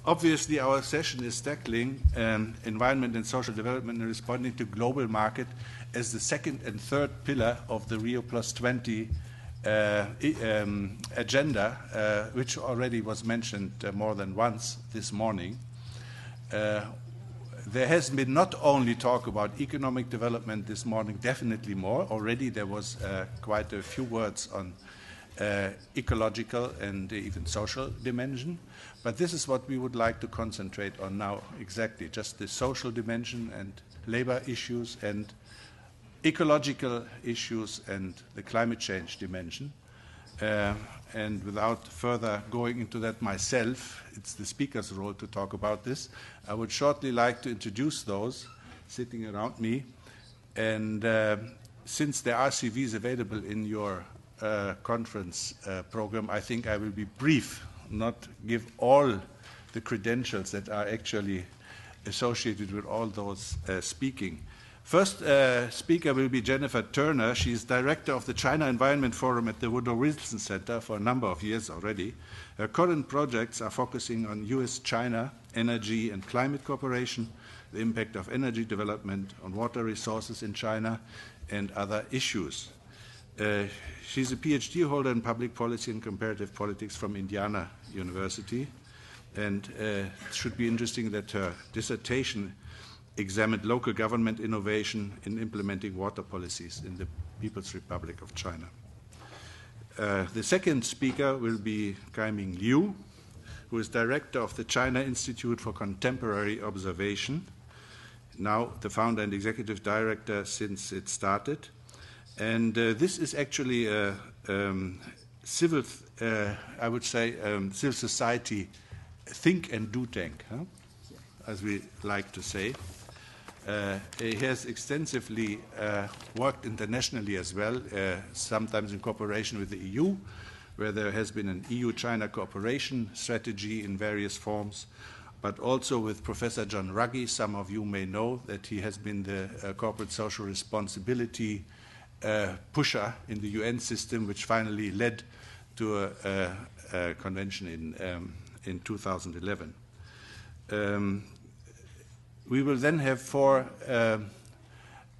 Obviously, our session is tackling environment and social development and responding to global market as the second and third pillar of the Rio Plus 20 agenda, which already was mentioned more than once this morning. There has been not only talk about economic development this morning, definitely more. Already there was quite a few words on ecological and even social dimension. But this is what we would like to concentrate on now, exactly, just the social dimension and labor issues and ecological issues and the climate change dimension. And without further going into that myself, it's the speaker's role to talk about this. I would shortly like to introduce those sitting around me. And since there are CVs available in your conference program, I think I will be brief, not give all the credentials that are actually associated with all those speaking. First speaker will be Jennifer Turner. She is director of the China Environment Forum at the Woodrow Wilson Center for a number of years already. Her current projects are focusing on US-China energy and climate cooperation, the impact of energy development on water resources in China, and other issues. She's a PhD holder in public policy and comparative politics from Indiana University. And it should be interesting that her dissertation examined local government innovation in implementing water policies in the People's Republic of China. The second speaker will be Kaiming Liu, who is director of the China Institute for Contemporary Observation, now the founder and executive director since it started. And this is actually a civil, I would say, civil society think and do tank, as we like to say. He has extensively worked internationally as well, sometimes in cooperation with the EU, where there has been an EU-China cooperation strategy in various forms, but also with Professor John Ruggie. Some of you may know that he has been the corporate social responsibility pusher in the UN system, which finally led to a convention in 2011. We will then have four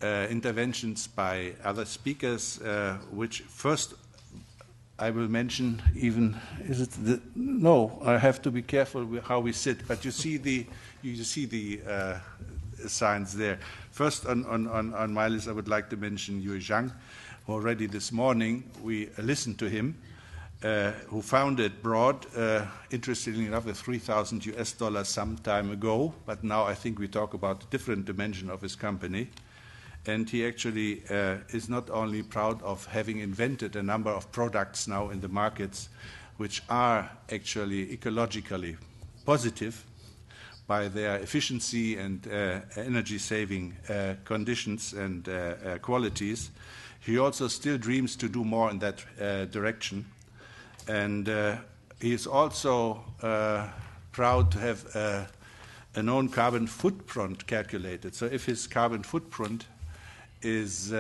interventions by other speakers, which first I will mention even, is it the, no, I have to be careful with how we sit, but you see the signs there. First on my list, I would like to mention Yue Zhang. Already this morning, we listened to him, who founded Broad, interestingly enough, with $3,000 some time ago, but now I think we talk about a different dimension of his company. And he actually is not only proud of having invented a number of products now in the markets which are actually ecologically positive by their efficiency and energy-saving conditions and qualities. He also still dreams to do more in that direction. And he is also proud to have a known carbon footprint calculated. So if his carbon footprint is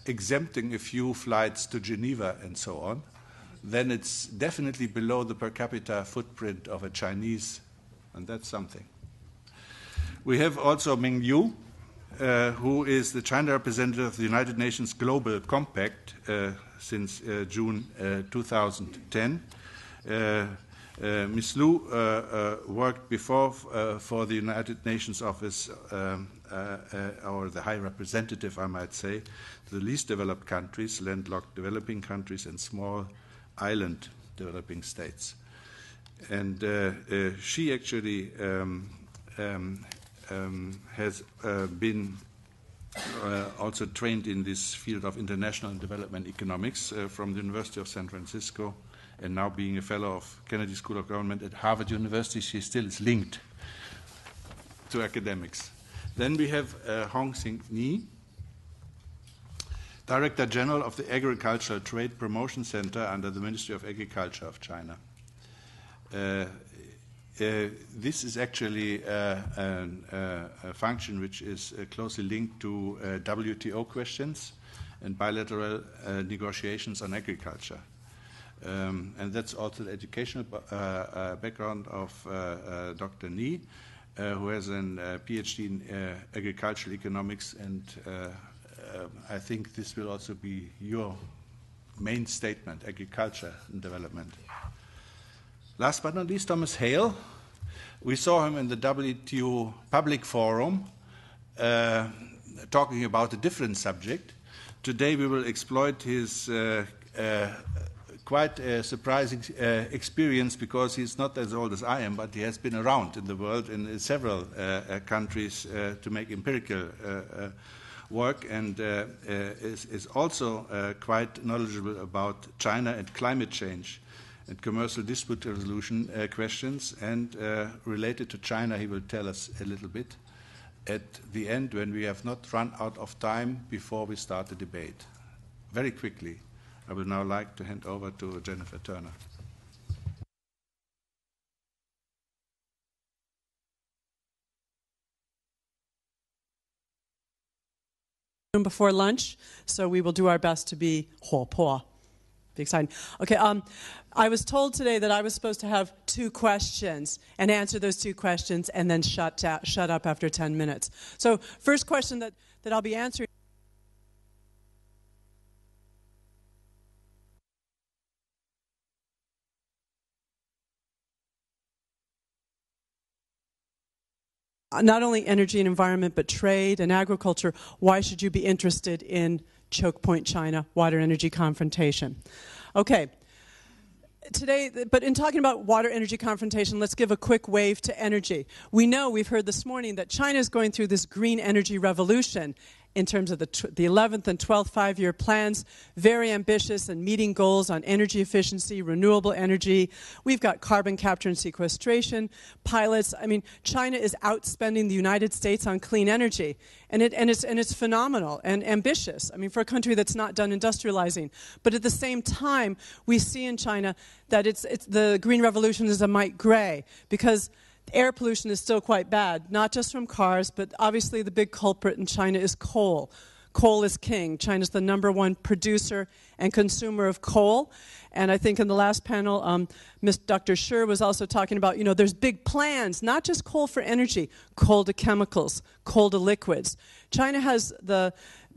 exempting a few flights to Geneva and so on, then it's definitely below the per capita footprint of a Chinese, and that's something. We have also Ming Liu, who is the China representative of the United Nations Global Compact since June 2010. Ms. Liu worked before for the United Nations Office, or the High Representative, I might say, to the least developed countries, landlocked developing countries, and small island developing states. And she actually has been also trained in this field of international and development economics from the University of San Francisco, and now being a fellow of Kennedy School of Government at Harvard University, she still is linked to academics. Then we have Hong Xing-Ni, Director General of the Agricultural Trade Promotion Center under the Ministry of Agriculture of China. This is actually a function which is closely linked to WTO questions and bilateral negotiations on agriculture. And that's also the educational background of Dr. Ni, who has a PhD in agricultural economics, and I think this will also be your main statement, agriculture and development. Last but not least, Thomas Hale. We saw him in the WTO Public Forum talking about a different subject. Today we will exploit his quite a surprising experience, because he's not as old as I am, but he has been around in the world in several countries to make empirical work, and is also quite knowledgeable about China and climate change and commercial dispute resolution questions. And related to China, he will tell us a little bit at the end, when we have not run out of time before we start the debate. Very quickly, I would now like to hand over to Jennifer Turner. Before lunch, so we will do our best to be 活泼. Be exciting. Okay, I was told today that I was supposed to have 2 questions and answer those 2 questions and then shut up after 10 minutes. So first question that I'll be answering. Not only energy and environment, but trade and agriculture. Why should you be interested in choke point China, water energy confrontation? Okay. Today, but in talking about water energy confrontation, let's give a quick wave to energy. We know, we've heard this morning, that China is going through this green energy revolution in terms of the 11th and 12th five-year plans, very ambitious and meeting goals on energy efficiency, renewable energy. We've got carbon capture and sequestration, pilots. I mean, China is outspending the United States on clean energy, and it's phenomenal and ambitious. I mean, for a country that's not done industrializing. But at the same time, we see in China that it's the green revolution is a mite gray, because air pollution is still quite bad, not just from cars, but obviously the big culprit in China is coal. Coal is king. China's the #1 producer and consumer of coal. And I think in the last panel, Dr. Scher was also talking about, there's big plans, not just coal for energy, coal to chemicals, coal to liquids. China has the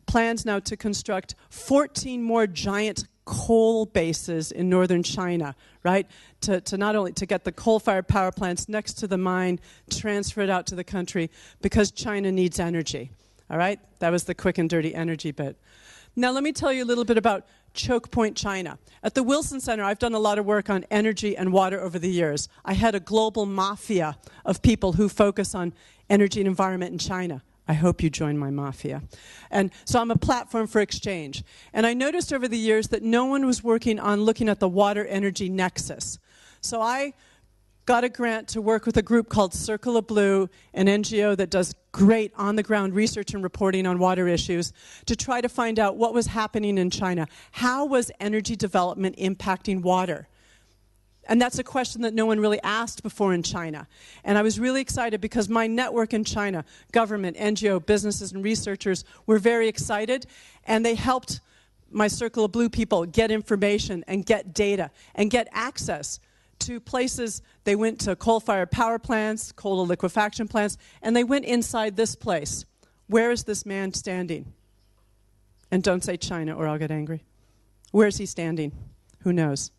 plans now to construct 14 more giant coal bases in northern China, right? To not only to get the coal-fired power plants next to the mine, transfer it out to the country, because China needs energy, all right? That was the quick and dirty energy bit. Now let me tell you a little bit about choke point China. At the Wilson Center, I've done a lot of work on energy and water over the years. I had a global mafia of people who focus on energy and environment in China. I hope you join my mafia. And so I'm a platform for exchange. And I noticed over the years that no one was working on looking at the water energy nexus. So I got a grant to work with a group called Circle of Blue, an NGO that does great on-the-ground research and reporting on water issues, to try to find out what was happening in China. How was energy development impacting water? And that's a question that no one really asked before in China. And I was really excited because my network in China, government, NGO, businesses, and researchers, were very excited. And they helped my Circle of Blue people get information and get data and get access to places. They went to coal-fired power plants, coal to liquefaction plants, and they went inside this place. Where is this man standing? And don't say China or I'll get angry. Where is he standing? Who knows?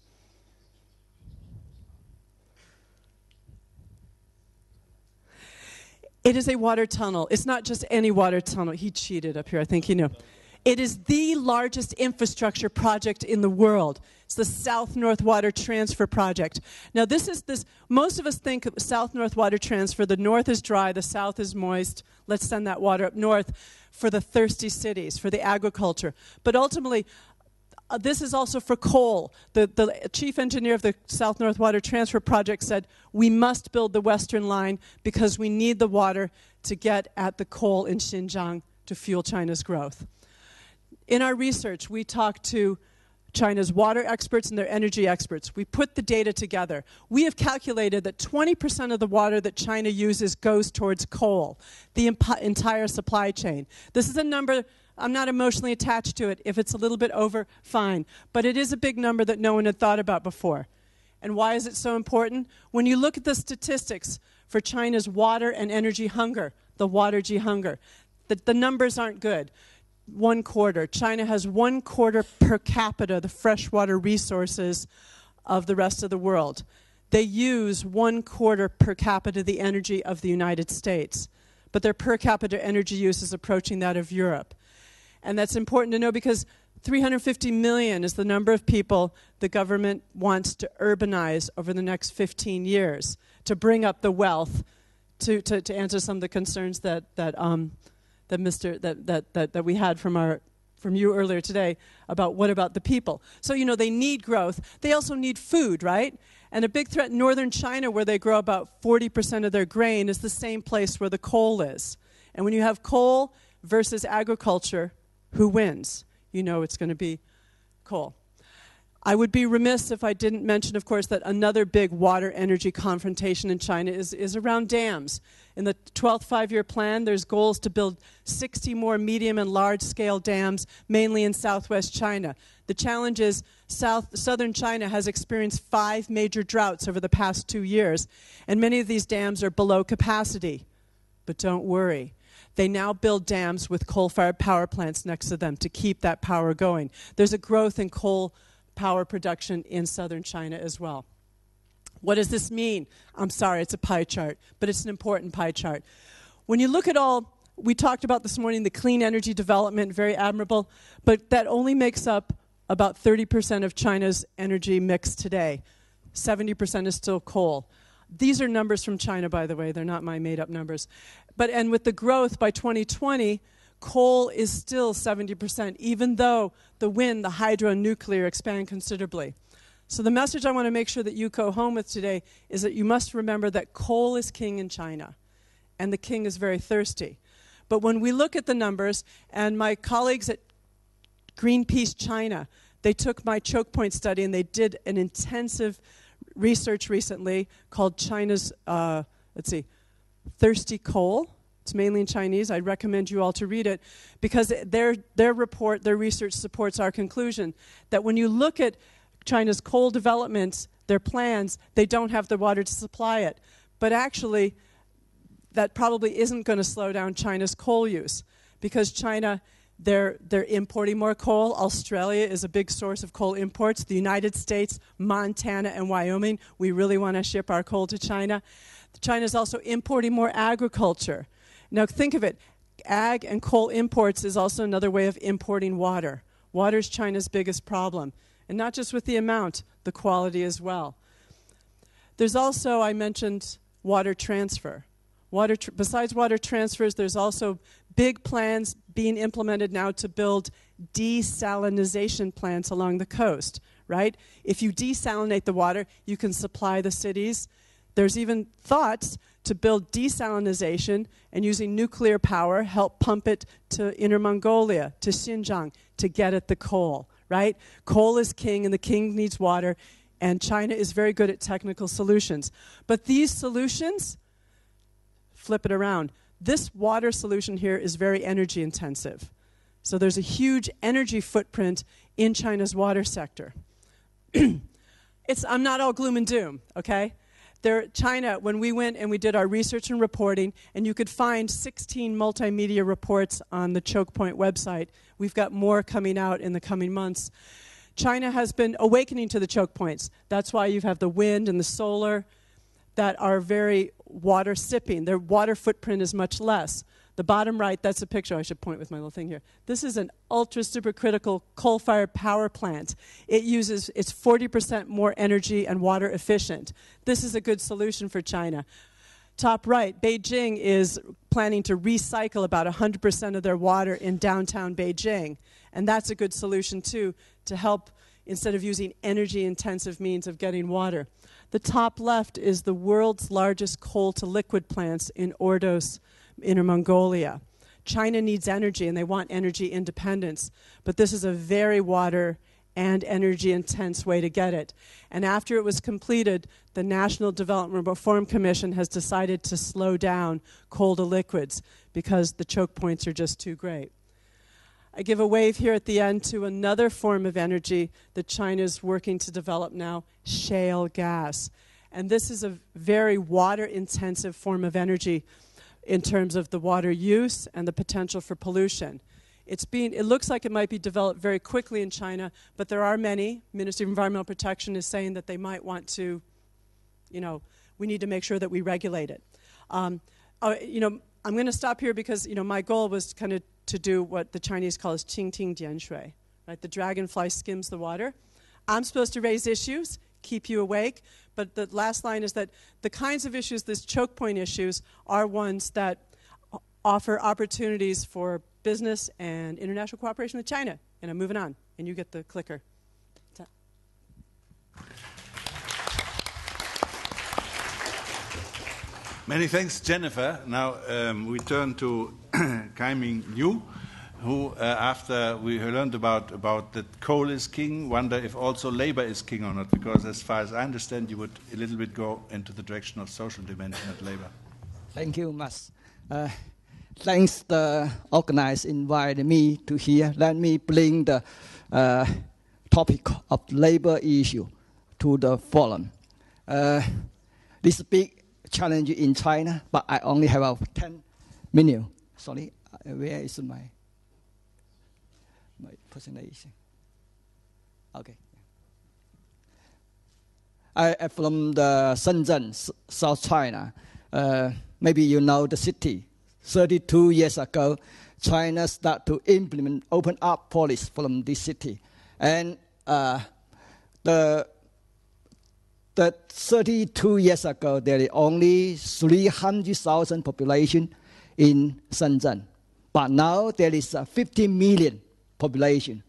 It is a water tunnel. It's not just any water tunnel. He cheated up here. I think he knew. It is the largest infrastructure project in the world. It's the South-North Water Transfer Project. Now, most of us think of South-North Water Transfer. The north is dry, the south is moist. Let's send that water up north for the thirsty cities, for the agriculture. But ultimately, this is also for coal. The chief engineer of the South-North Water Transfer Project said, we must build the Western Line because we need the water to get at the coal in Xinjiang to fuel China's growth. In our research, we talked to China's water experts and their energy experts. We put the data together. We have calculated that 20% of the water that China uses goes towards coal, the entire supply chain. This is a number I'm not emotionally attached to it. If it's a little bit over, fine. But it is a big number that no one had thought about before. And why is it so important? When you look at the statistics for China's water and energy hunger, the water-G hunger, the numbers aren't good. 1/4. China has 1/4 per capita the freshwater resources of the rest of the world. They use 1/4 per capita the energy of the United States. But their per capita energy use is approaching that of Europe. And that's important to know because 350 million is the number of people the government wants to urbanize over the next 15 years to bring up the wealth to answer some of the concerns that we had from you earlier today about what about the people. So, they need growth. They also need food, right? And a big threat in northern China, where they grow about 40% of their grain, is the same place where the coal is. And when you have coal versus agriculture, who wins? It's going to be coal. I would be remiss if I didn't mention, of course, that another big water energy confrontation in China is around dams. In the 12th five-year plan, there's goals to build 60 more medium and large-scale dams, mainly in southwest China. The challenge is southern China has experienced 5 major droughts over the past 2 years, and many of these dams are below capacity. But don't worry. They now build dams with coal-fired power plants next to them to keep that power going. There's a growth in coal power production in southern China as well. What does this mean? I'm sorry, it's a pie chart, but it's an important pie chart. When you look at all, we talked about this morning the clean energy development, very admirable, but that only makes up about 30% of China's energy mix today. 70% is still coal. These are numbers from China, by the way. They're not my made-up numbers. And with the growth by 2020, coal is still 70%, even though the wind, the hydro, and nuclear expand considerably. So the message I want to make sure that you go home with today is that you must remember that coal is king in China, and the king is very thirsty. But when we look at the numbers, and my colleagues at Greenpeace China, they took my choke point study and they did an intensive research recently called China's, Thirsty Coal. It's mainly in Chinese. I recommend you all to read it because their report, their research supports our conclusion that when you look at China's coal developments, their plans, they don't have the water to supply it. But actually, that probably isn't going to slow down China's coal use because China, they're importing more coal. Australia is a big source of coal imports. The United States, Montana, and Wyoming, we really want to ship our coal to China. China's also importing more agriculture. Now think of it, ag and coal imports is also another way of importing water. Water is China's biggest problem. And not just with the amount, the quality as well. There's also, I mentioned, water transfer. Besides water transfers, there's also big plans being implemented now to build desalination plants along the coast, right? If you desalinate the water, you can supply the cities. There's even thoughts to build desalination and using nuclear power, help pump it to Inner Mongolia, to Xinjiang, to get at the coal, right? Coal is king and the king needs water, and China is very good at technical solutions. But these solutions, flip it around. This water solution here is very energy intensive. So there's a huge energy footprint in China's water sector. I'm not all gloom and doom, okay? China, when we went and we did our research and reporting, and you could find 16 multimedia reports on the Choke Point website. We've got more coming out in the coming months. China has been awakening to the choke points. That's why you have the wind and the solar that are very water sipping. Their water footprint is much less. The bottom right, that's a picture. I should point with my little thing here. This is an ultra supercritical coal-fired power plant. It's 40% more energy and water efficient. This is a good solution for China. Top right, Beijing is planning to recycle about 100% of their water in downtown Beijing. And that's a good solution, too, to help instead of using energy-intensive means of getting water. The top left is the world's largest coal-to-liquid plants in Ordos, Inner Mongolia. China needs energy, and they want energy independence. But this is a very water and energy-intense way to get it. And after it was completed, the National Development Reform Commission has decided to slow down coal to liquids because the choke points are just too great. I give a wave here at the end to another form of energy that China is working to develop now, shale gas. And this is a very water-intensive form of energy in terms of the water use and the potential for pollution. It looks like it might be developed very quickly in China, but there are many. Ministry of Environmental Protection is saying that they might want to, we need to make sure that we regulate it. I'm going to stop here because, my goal was kind of to do what the Chinese call as qing ting jian shui, right? The dragonfly skims the water. I'm supposed to raise issues, keep you awake, but the last line is that the kinds of issues, these choke point issues, are ones that offer opportunities for business and international cooperation with China. And I'm moving on, and you get the clicker. Many thanks, Jennifer. Now we turn to Kai-Ming Liu, who, after we learned about that coal is king, wonder if also labor is king or not, because as far as I understand, you would a little bit go into the direction of social dimension of labor. Thank you much. Thanks the organizer invited me to here. Let me bring the topic of labor issue to the forum. This big challenge in China, but I only have 10 minutes. Sorry, where is my presentation? Okay. I am from the Shenzhen, South China. Maybe you know the city. 32 years ago, China started to implement open up policy from this city. And the 32 years ago, there is only 300,000 population in Shenzhen. But now there is 50 million population.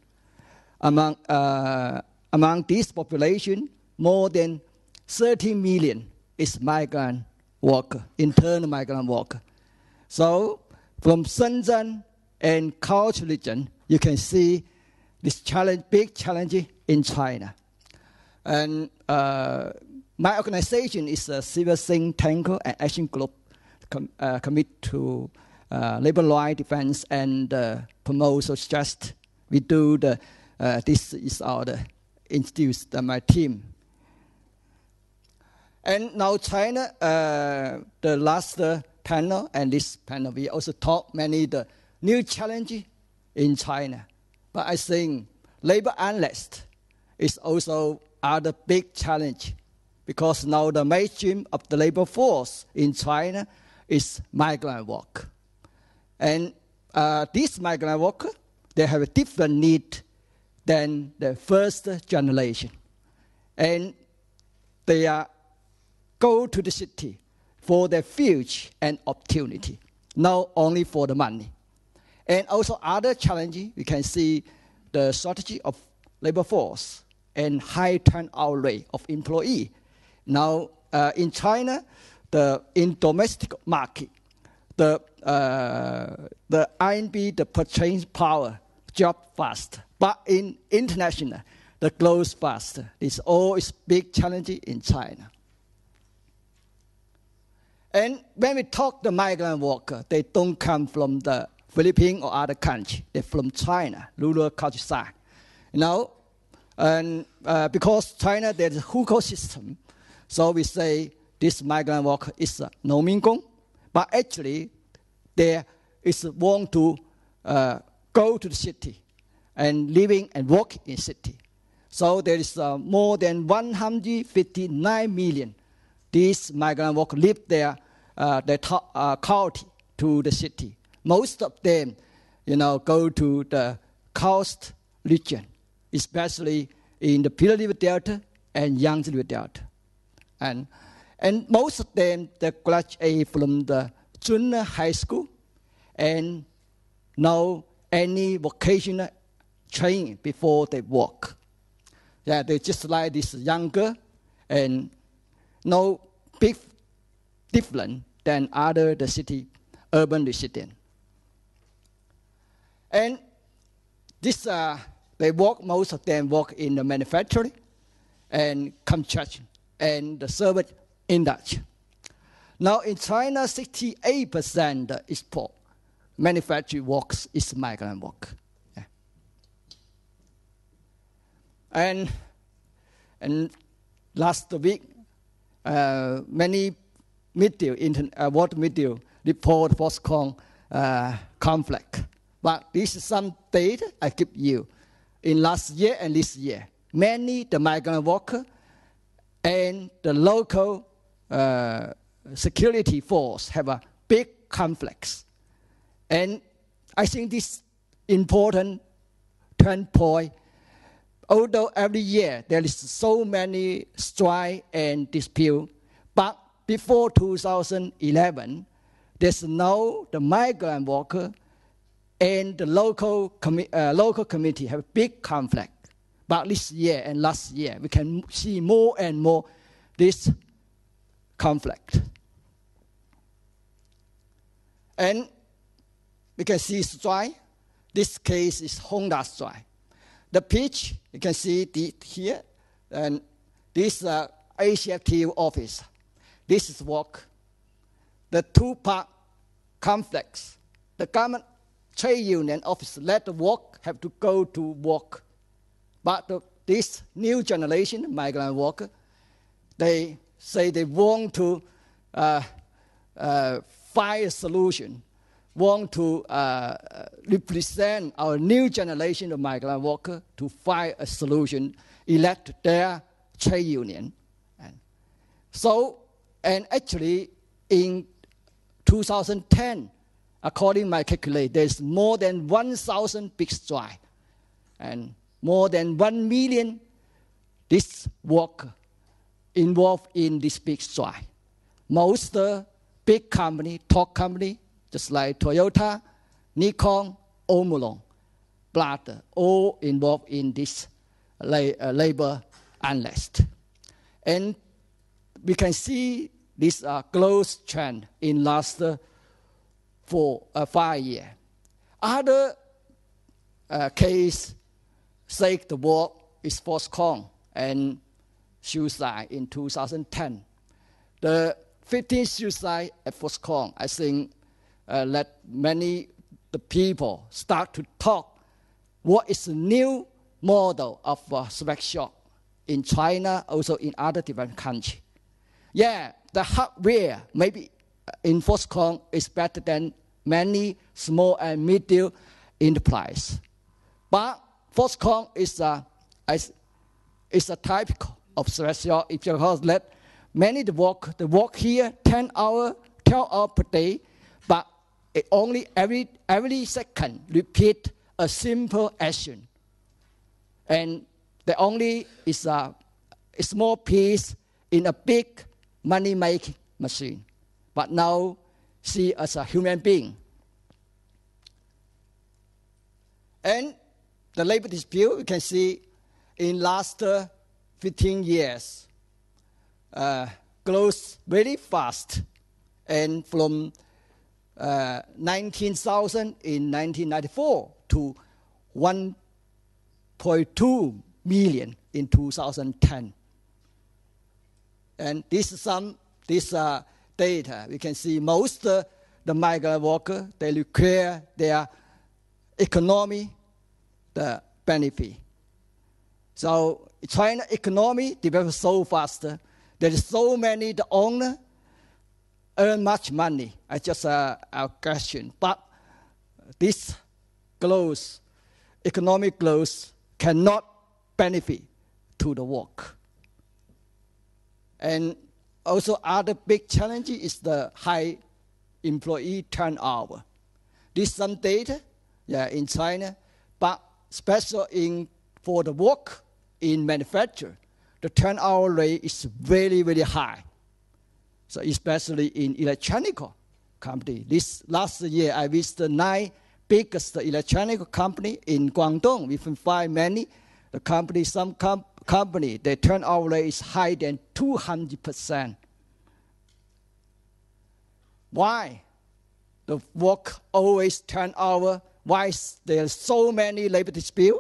Among this population, more than 30 million is migrant worker, internal migrant worker. So from Shenzhen and Kachin region, you can see this big challenge in China. And my organization is a civil think tank and action group committed to labor rights defense and promote social justice. We do this is our institute, my team. And now China, the last panel and this panel, we also talk many the new challenges in China. But I think labor unrest is also other big challenge, because now the mainstream of the labor force in China is migrant work. And these migrant workers, they have a different need than the first generation. And they go to the city for their future and opportunity, not only for the money. And also other challenges, we can see the shortage of labor force and high turnout rate of employee. Now, in China, in domestic market, the RMB, the purchasing power, drop fast. But in international, the growth fast. This all is big challenge in China. And when we talk the migrant worker, they don't come from the Philippines or other country. They're from China, rural countryside. And because China, there's a hukou system, so we say this migrant worker is a nomingon, but actually they want to go to the city and living and work in city. So there is more than 159 million. These migrant workers live there, county to the city. Most of them, go to the coast region, especially in the Pearl River Delta and Yangtze River Delta. And most of them, they graduate from the junior high school and no any vocational training before they work. Yeah, they just like this younger and no big different than other the city urban residents. And this they work, most of them work in the manufacturing and construction and the service industry. Now in China, 68% export manufacturing works is migrant work. Yeah. And last week, many media, water media report Foxconn conflict. But this is some data I give you. In last year and this year, many the migrant worker and the local security force have a big conflicts. And I think this important turn point. Although every year there is so many strike and dispute, but before 2011, there's no the migrant worker and the local community have a big conflict. But this year and last year, we can see more and more this conflict. And we can see strike. This case is Honda strike. The pitch, you can see here, and this ACTU office. This is work. The two-part conflicts. The government trade union office let the work have to go to work. But this new generation migrant worker, they say they want to find a solution, want to represent our new generation of migrant workers to find a solution, elect their trade union. And actually, in 2010, according to my calculation, there's more than 1,000 big strike and more than 1 million this worker involved in this big strike. Most big company, top company, just like Toyota, Nikon, Omron, Blatter, all involved in this labor unrest. And we can see this growth trend in last 5 years. Other case, say the war is Foxconn and suicide in 2010. The 15th suicide at Foxconn, I think, let many the people start to talk what is the new model of sweatshop in China, also in other different countries. Yeah, the hardware maybe in Foxconn is better than many small and medium enterprise. But Foxconn is a type of sweatshop. If you let many the work here 10 hours per day, but it only every second repeat a simple action. And the only is a small piece in a big money-making machine. But now, see as a human being. And the labor dispute, you can see in last 15 years, grows very fast. And from 19,000 in 1994 to 1.2 million in 2010. And this data, we can see most the migrant workers, they require their economy, the benefit. So China economy develops so fast. There is so many the owner earn much money. I just a question. But this growth, economic growth, cannot benefit to the work. And also other big challenge is the high employee turnover. This is some data in China, but especially for the work in manufacture, the turnover rate is very, very high. So especially in electronic company. This last year, I visited 9 biggest electronic company in Guangdong. We can find many. The company, some company, their turnover rate is higher than 200%. Why? The work always turn over. Why there are so many labor disputes?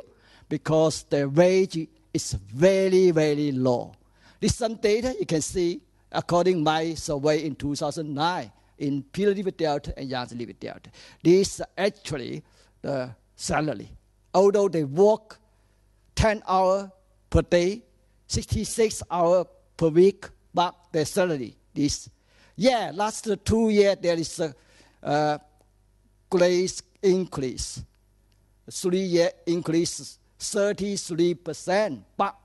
Because the wage is very, very low. This is some data you can see according to my survey in 2009 in Peter River Delta and Yangtze River Delta. This is actually the salary. Although they work 10 hours per day, 66 hours per week, but their salary is, last 2 years there is a great increase. 3 year increase 33%, but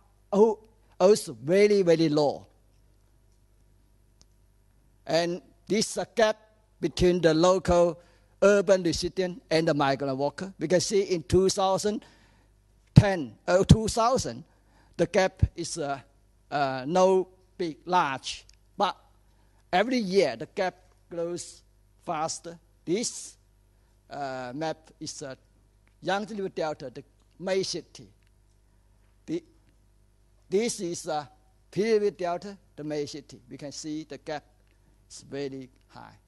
also very, very low. And this gap between the local urban resident and the migrant worker. We can see in 2000, the gap is no big, large, but every year the gap grows faster. This map is Yangtze River Delta, the main city. This is Peary River Delta, the main city. We can see the gap is very high.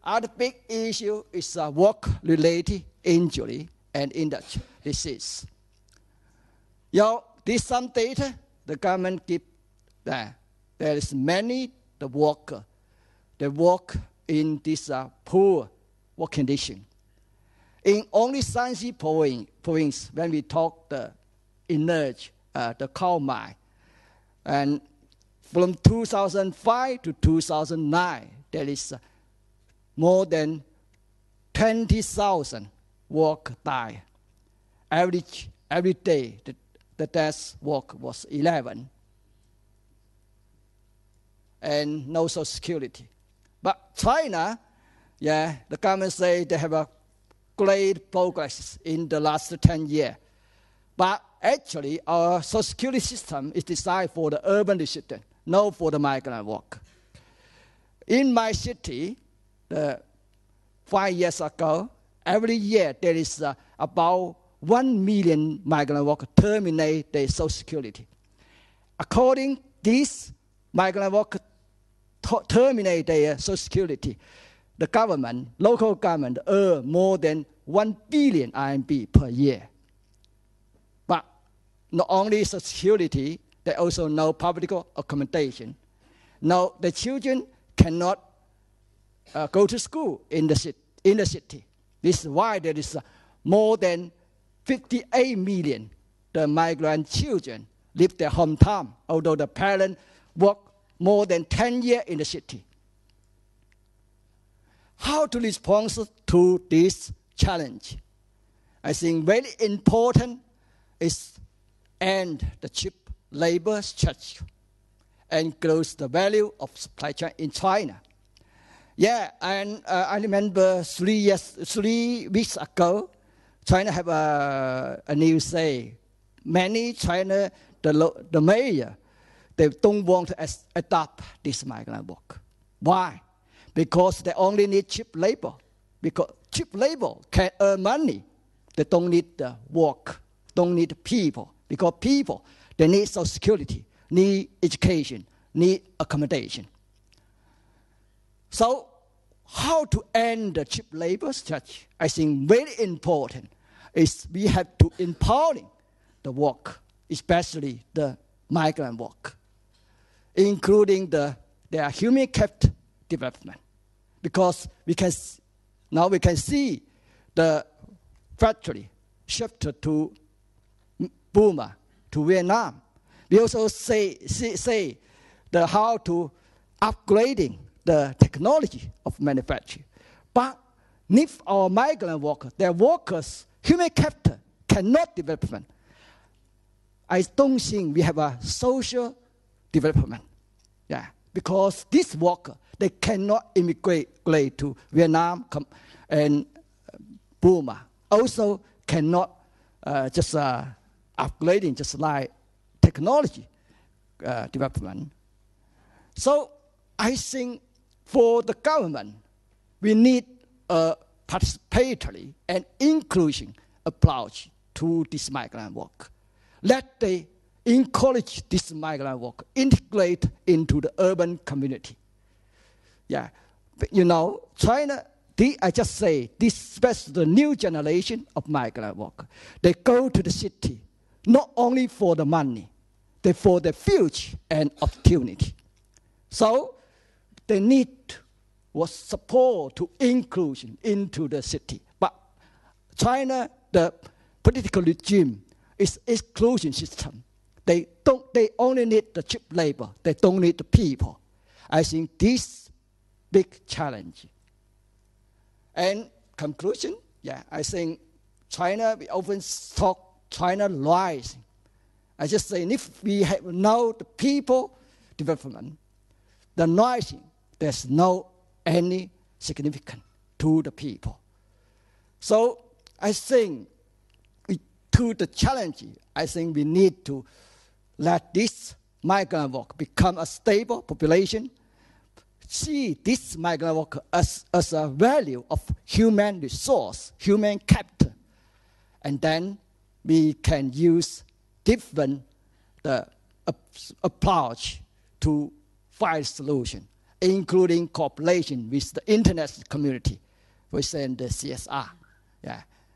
Other big issue is work-related injury and industry disease. This some data the government give there. There is many the worker that work in this poor work condition. In only Shanxi province, when we talk the energy, the coal mine, and from 2005 to 2009, there is more than 20,000 work die. Every day, the death work was 11. And no social security. But China, the government say they have a great progress in the last 10 years. But actually, our social security system is designed for the urban resident, not for the migrant worker. In my city, 5 years ago, every year there is about 1 million migrant workers terminate their social security. According to this, migrant workers terminate their social security. The government, local government, earn more than 1 billion RMB per year. But not only social security, they also no public accommodation. Now the children cannot go to school in the city. This is why there is more than 58 million the migrant children leave their hometown, although the parents work more than 10 years in the city. How to respond to this challenge? I think very important is end the cheap labor structure and grow the value of supply chain in China. And I remember 3 weeks ago, China have a news say, many China, the mayor, they don't want to adopt this migrant work. Why? Because they only need cheap labor. Because cheap labor can earn money. They don't need the work, don't need people. Because people, they need social security, need education, need accommodation. So how to end the cheap labor structure? I think very important is we have to empowering the work, especially the migrant work, including their human capital development. Because now we can see the factory shifted to Burma, to Vietnam. We also say how to upgrading the technology of manufacturing. But if our migrant workers, their workers, human capital cannot development, I don't think we have a social development. Because these workers, they cannot immigrate to Vietnam and Burma. Also cannot just upgrading just like technology development. So I think for the government, we need a participatory and inclusive approach to this migrant work. Let they encourage this migrant work, integrate into the urban community. But, China, I just say, this especially the new generation of migrant workers, they go to the city not only for the money, they for the future and opportunity. So they need support to inclusion into the city. But China, the political regime is exclusion system. They only need the cheap labor. They don't need the people. I think this big challenge. And conclusion, I think China, we often talk China rising. I just say if we have now the people development, the rising, there's no any significance to the people. So I think to the challenge, I think we need to let this migrant worker become a stable population, see this migrant worker as a value of human resource, human capital, and then we can use different approach to find solution, including cooperation with the international community, for example, the CSR.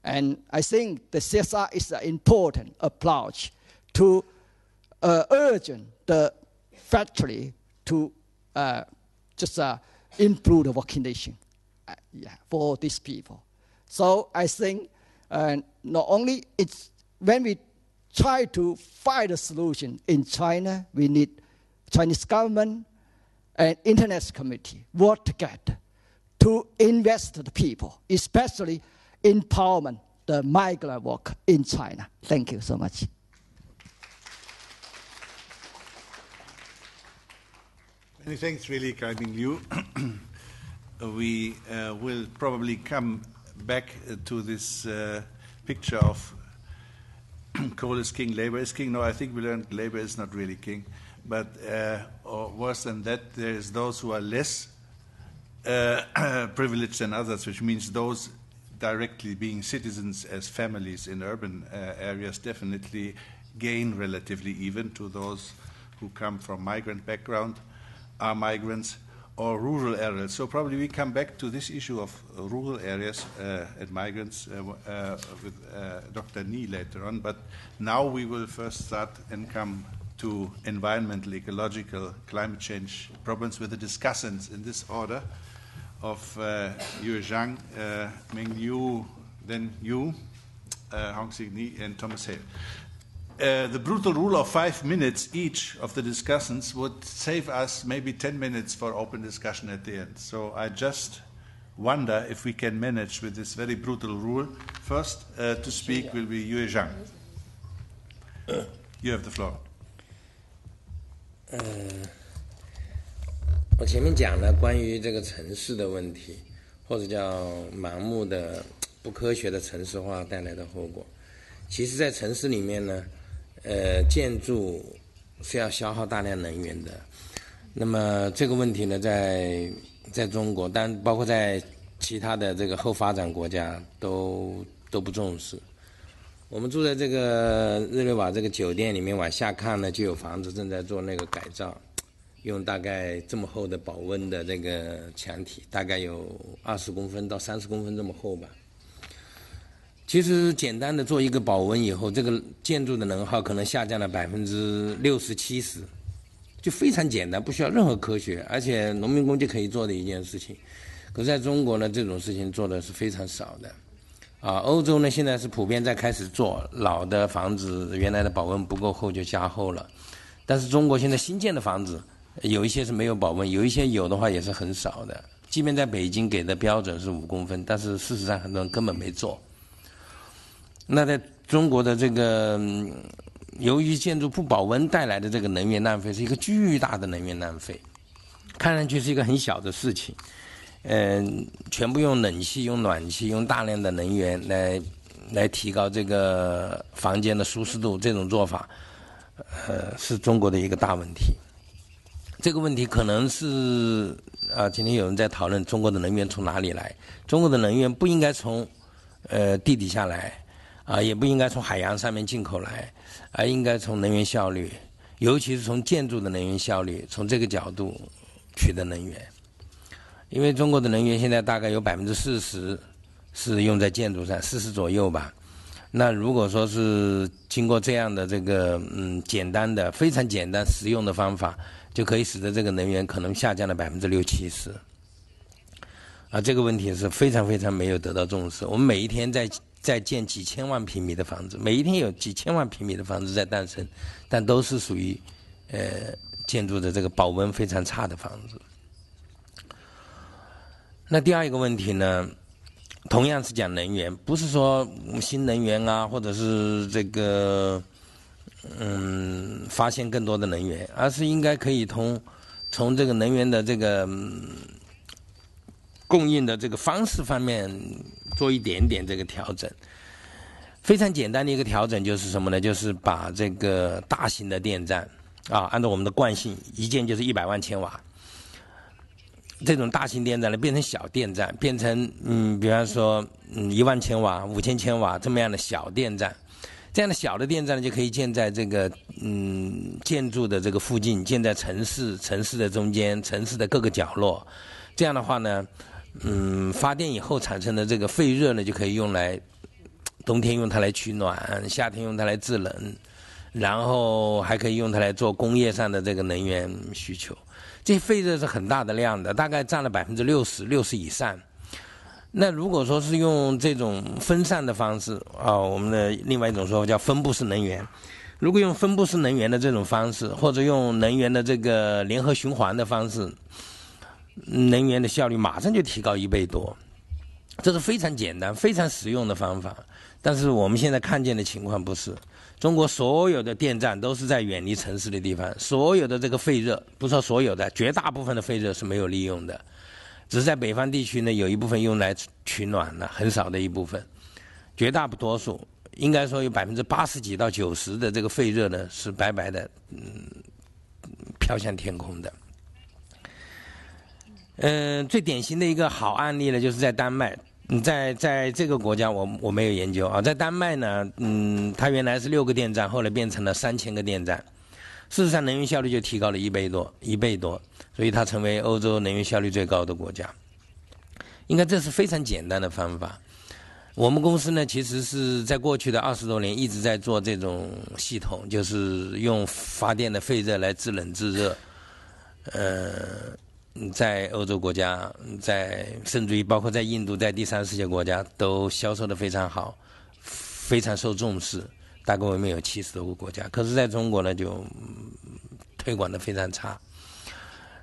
And I think the CSR is an important approach to urge the factory to just improve the working condition for these people. So I think not only it's when we try to find a solution in China, we need Chinese government and international community work together to invest in the people, especially empowerment the migrant worker in China. Thank you so much. Many thanks, really, Kai-Ming Liu. We will probably come back to this picture of coal is king, labor is king. No, I think we learned labor is not really king. But or worse than that, there is those who are less privileged than others, which means those directly being citizens as families in urban areas definitely gain relatively even to those who come from migrant background, are migrants, or rural areas. So probably we come back to this issue of rural areas and migrants with Dr. Ni later on. But now we will first start and come to environmental, ecological, climate change problems with the discussants in this order of Yue Zhang, Ming Liu, then Yu, Hong-Sik Ni, and Thomas Hale. The brutal rule of 5 minutes each of the discussants would save us maybe 10 minutes for open discussion at the end. So I just wonder if we can manage with this very brutal rule. First to speak will be Yue Zhang. You have the floor. 我前面讲了关于这个城市的问题，或者叫盲目的、不科学的城市化带来的后果。其实，在城市里面呢，建筑是要消耗大量能源的。那么这个问题呢，在中国，但包括在其他的这个后发展国家都不重视。我们住在这个日内瓦这个酒店里面，往下看呢，就有房子正在做那个改造。用大概这么厚的保温的这个墙体，大概有20公分到30公分这么厚吧。其实简单的做一个保温以后，这个建筑的能耗可能下降了60%-70%，就非常简单，不需要任何科学，而且农民工就可以做的一件事情。可是在中国呢，这种事情做的是非常少的。欧洲呢现在是普遍在开始做，老的房子原来的保温不够厚就加厚了，但是中国现在新建的房子。有一些是没有保温，有一些有的话也是很少的。即便在北京给的标准是5公分，但是事实上很多人根本没做。那在中国的这个由于建筑不保温带来的这个能源浪费是一个巨大的能源浪费，看上去是一个很小的事情，全部用冷气、用暖气、用大量的能源来提高这个房间的舒适度，这种做法，是中国的一个大问题。这个问题可能是今天有人在讨论中国的能源从哪里来。中国的能源不应该从地底下来也不应该从海洋上面进口来，而应该从能源效率，尤其是从建筑的能源效率，从这个角度取得能源。因为中国的能源现在大概有40%是用在建筑上，40%左右吧。那如果说是经过这样的这个简单的、非常简单实用的方法，就可以使得这个能源可能下降了60%-70%。这个问题是非常非常没有得到重视。我们每一天在在建几千万平米的房子，每一天有几千万平米的房子在诞生，但都是属于建筑的这个保温非常差的房子。那第二一个问题呢，同样是讲能源，不是说新能源啊，或者是这个发现更多的能源，而是应该可以从这个能源的这个供应的这个方式方面做一点点这个调整。非常简单的一个调整就是什么呢？就是把这个大型的电站按照我们的惯性，一建就是100万千瓦，这种大型电站呢变成小电站，变成比方说1万千瓦、5000千瓦这么样的小电站。这样的小的电站呢，就可以建在这个建筑的这个附近，建在城市的中间、城市的各个角落。这样的话呢，发电以后产生的这个废热呢，就可以用来冬天用它来取暖，夏天用它来制冷，然后还可以用它来做工业上的这个能源需求。这些废热是很大的量的，大概占了60%以上。那如果说是用这种分散的方式我们的另外一种说法叫分布式能源。如果用分布式能源的这种方式，或者用能源的这个联合循环的方式，能源的效率马上就提高1倍多。这是非常简单、非常实用的方法。但是我们现在看见的情况不是，中国所有的电站都是在远离城市的地方，所有的这个废热，不是说所有的，绝大部分的废热是没有利用的。只是在北方地区呢，有一部分用来取暖了，很少的一部分，绝大多数应该说有80%几到90%的这个废热呢是白白的飘向天空的。最典型的一个好案例呢，就是在丹麦。在这个国家我没有研究在丹麦呢，它原来是6个电站，后来变成了3000个电站。事实上能源效率就提高了1倍多，所以它成为欧洲能源效率最高的国家。应该这是非常简单的方法。我们公司呢，其实是在过去的20多年一直在做这种系统，就是用发电的废热来制冷制热。在欧洲国家，甚至于包括在印度，在第三世界国家都销售的非常好，非常受重视。大概我们有70多个国家，可是在中国呢就推广的非常差。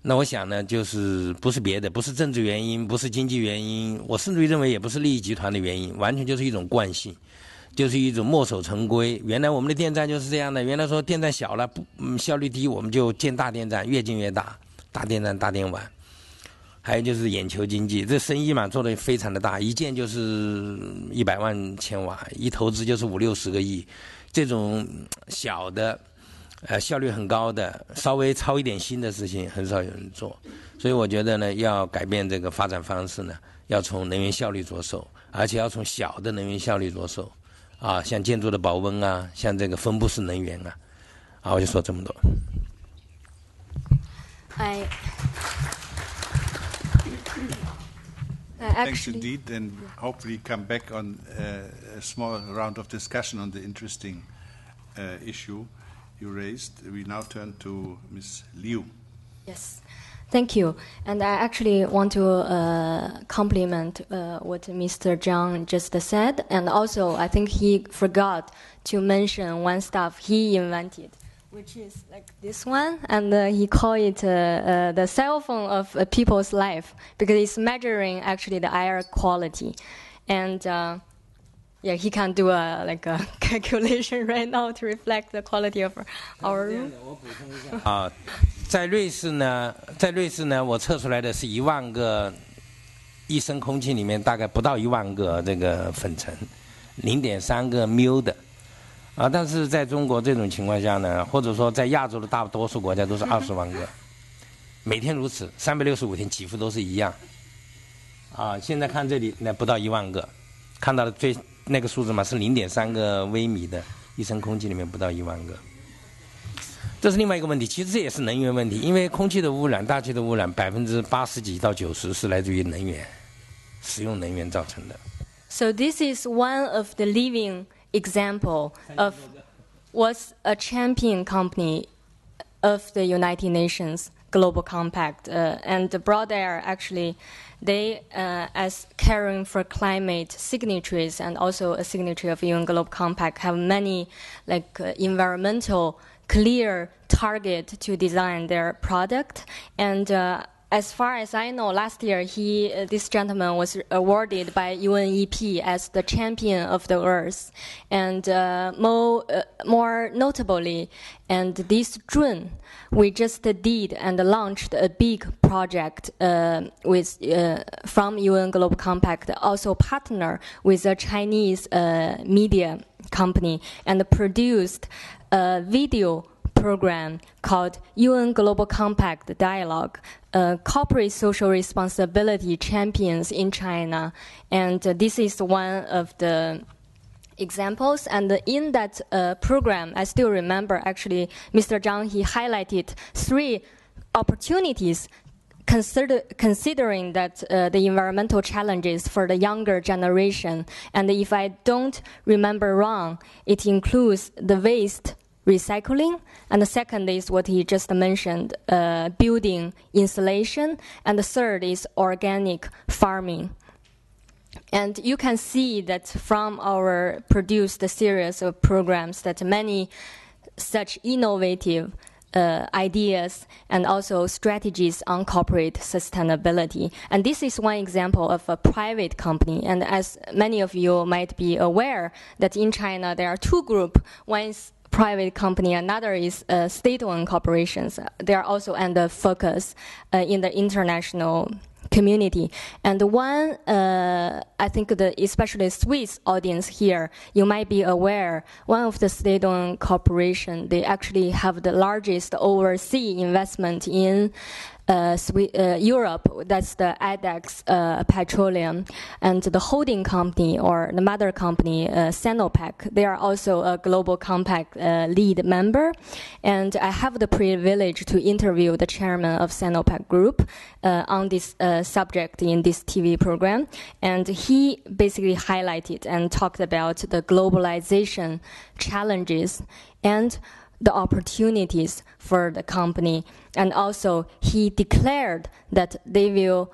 那我想呢，就是不是别的，不是政治原因，不是经济原因，我甚至于认为也不是利益集团的原因，完全就是一种惯性，就是一种墨守成规。原来我们的电站就是这样的，原来说电站小了效率低，我们就建大电站，越建越大，大电站大电网。还有就是眼球经济，这生意嘛做得非常的大，一建就是100万千瓦，一投资就是50-60个亿。这种小的效率很高的稍微操一点心的事情很少有人做。所以我觉得呢，要改变这个发展方式呢，要从能源效率着手，而且要从小的能源效率着手像建筑的保温像这个分布式能源我就说这么多。Thanks indeed, and hopefully come back on a small round of discussion on the interesting issue you raised. We now turn to Ms. Liu. Yes, thank you. And I actually want to compliment what Mr. Zhang just said, and also I think he forgot to mention one stuff he invented, which is like this one, and he called it the cell phone of people's life, because it's measuring actually the air quality. And he can do a calculation right now to reflect the quality of our room. 在瑞士呢，我测出来的是1万个一升空气里面大概不到1万个这个粉尘，0.3个缪的。但是在中国这种情况下呢，或者说在亚洲的大多数国家都是20万个，每天如此，365天几乎都是一样。现在看这里，那不到1万个，看到的那个数字嘛是0.3个微米的一升空气里面不到1万个。这是另外一个问题，其实这也是能源问题，因为空气的污染、大气的污染80%几到90%是来自于能源，使用能源造成的。So this is one of the living example of what's a champion company of the United Nations Global Compact. And the Broad Air, actually, they, as caring for climate signatories and also a signatory of UN Global Compact, have many environmental clear target to design their product. And as far as I know, last year this gentleman was awarded by UNEP as the champion of the Earth. And more notably, and this June, we just did and launched a big project from UN Global Compact, also partner with a Chinese media company, and produced a video program called UN Global Compact Dialogue, Corporate Social Responsibility Champions in China. And this is one of the examples. And in that program, I still remember, actually, Mr. Zhang, he highlighted 3 opportunities considering that the environmental challenges for the younger generation. And if I don't remember wrong, it includes the waste recycling, and the second is what he just mentioned, building insulation, and the third is organic farming. And you can see that from our produced series of programs that many such innovative ideas and also strategies on corporate sustainability. And this is one example of a private company. And as many of you might be aware, that in China there are 2 groups. One is private company, another is state-owned corporations. They are also under focus in the international community. And one, I think especially Swiss audience here, you might be aware, one of the state-owned corporation, they actually have the largest overseas investment in Europe. That's the ADEX Petroleum, and the holding company or the mother company, Sinopec. They are also a Global Compact lead member, and I have the privilege to interview the chairman of Sinopec Group on this subject in this TV program, and he basically highlighted and talked about the globalization challenges and the opportunities for the company. And also he declared that they will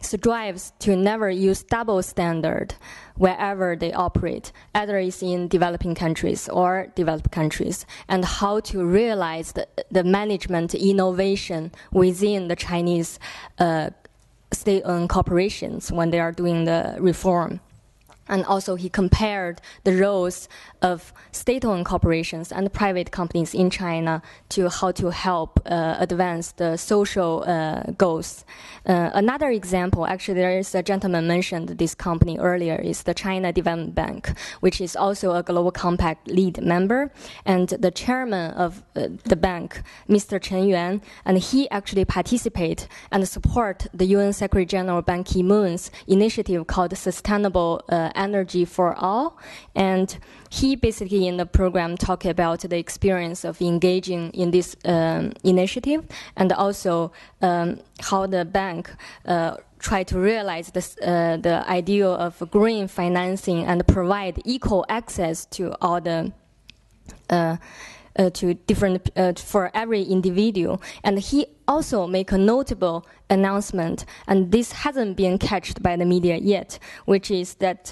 strives to never use double standard wherever they operate, either is in developing countries or developed countries, and how to realize the management innovation within the Chinese state-owned corporations when they are doing the reform. And also he compared the roles of state-owned corporations and private companies in China to how to help advance the social goals. Another example, actually there is a gentleman mentioned this company earlier, is the China Development Bank, which is also a Global Compact lead member. And the chairman of the bank, Mr. Chen Yuan, and he actually participate and support the UN Secretary General Ban Ki-moon's initiative called Sustainable Energy for All. And he basically in the program talked about the experience of engaging in this initiative, and also how the bank try to realize this, the ideal of green financing and provide equal access to all the to different for every individual. And he also make a notable announcement, and this hasn't been catched by the media yet, which is that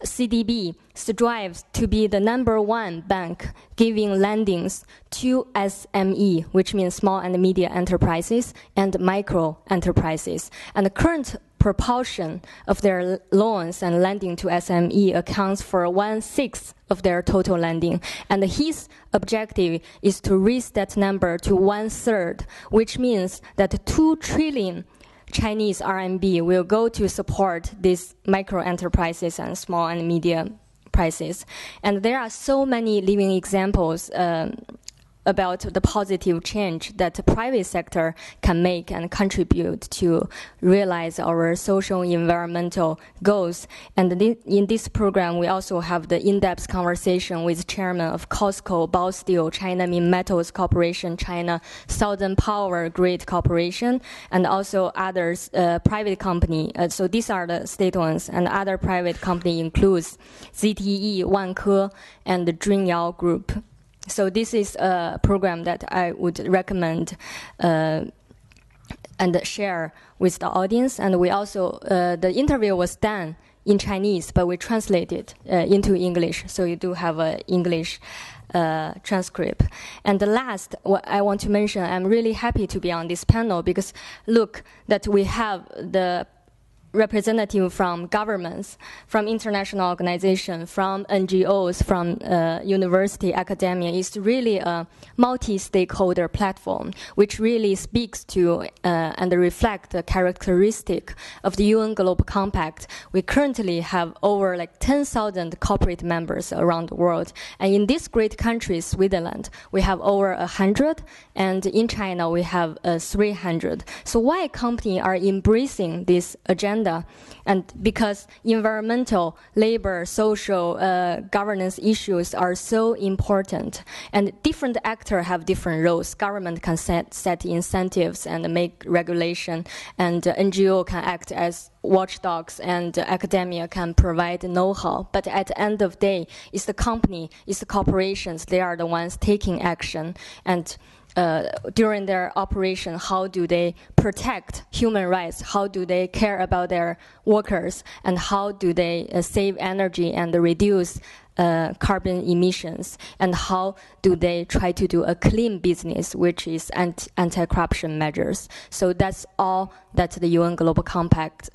CDB strives to be the #1 bank giving lendings to SME, which means small and medium enterprises and micro enterprises. And the current proportion of their loans and lending to SME accounts for 1/6 of their total lending. And his objective is to raise that number to 1/3, which means that 2 trillion Chinese RMB will go to support these micro enterprises and small and medium prices. And there are so many living examples about the positive change that the private sector can make and contribute to realize our social environmental goals. And in this program, we also have the in-depth conversation with chairman of COSCO, Baosteel, China Minmetals Corporation, China Southern Power Grid Corporation, and also others, private company. So these are the state ones, and other private company includes ZTE, Wanke, and the Junyao Group. So this is a program that I would recommend and share with the audience. And we also, the interview was done in Chinese, but we translated into English. So you do have an English transcript. And the last, what I want to mention, I'm really happy to be on this panel because look that we have the representative from governments, from international organizations, from NGOs, from university, academia. Is really a multi-stakeholder platform, which really speaks to and reflect the characteristic of the UN Global Compact. We currently have over like 10,000 corporate members around the world. And in this great country, Switzerland, we have over 100, and in China, we have 300. So why companies are embracing this agenda? And because environmental, labor, social, governance issues are so important, and different actors have different roles. Government can set incentives and make regulation, and NGO can act as watchdogs, and academia can provide know-how. But at the end of the day, it's the company, it's the corporations, they are the ones taking action. And during their operation, how do they protect human rights? How do they care about their workers? And how do they save energy and reduce carbon emissions? And how do they try to do a clean business, which is anti-corruption measures? So that's all that the UN Global Compact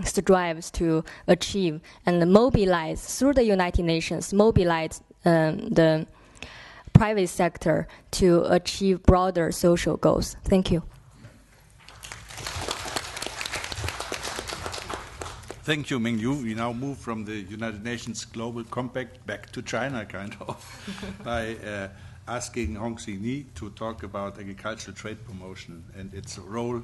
strives to achieve and mobilize through the United Nations, mobilize the private sector to achieve broader social goals. Thank you. Thank you, Mingyu. We now move from the United Nations Global Compact back to China, kind of, by asking Hong Xi-Ni to talk about agricultural trade promotion and its role.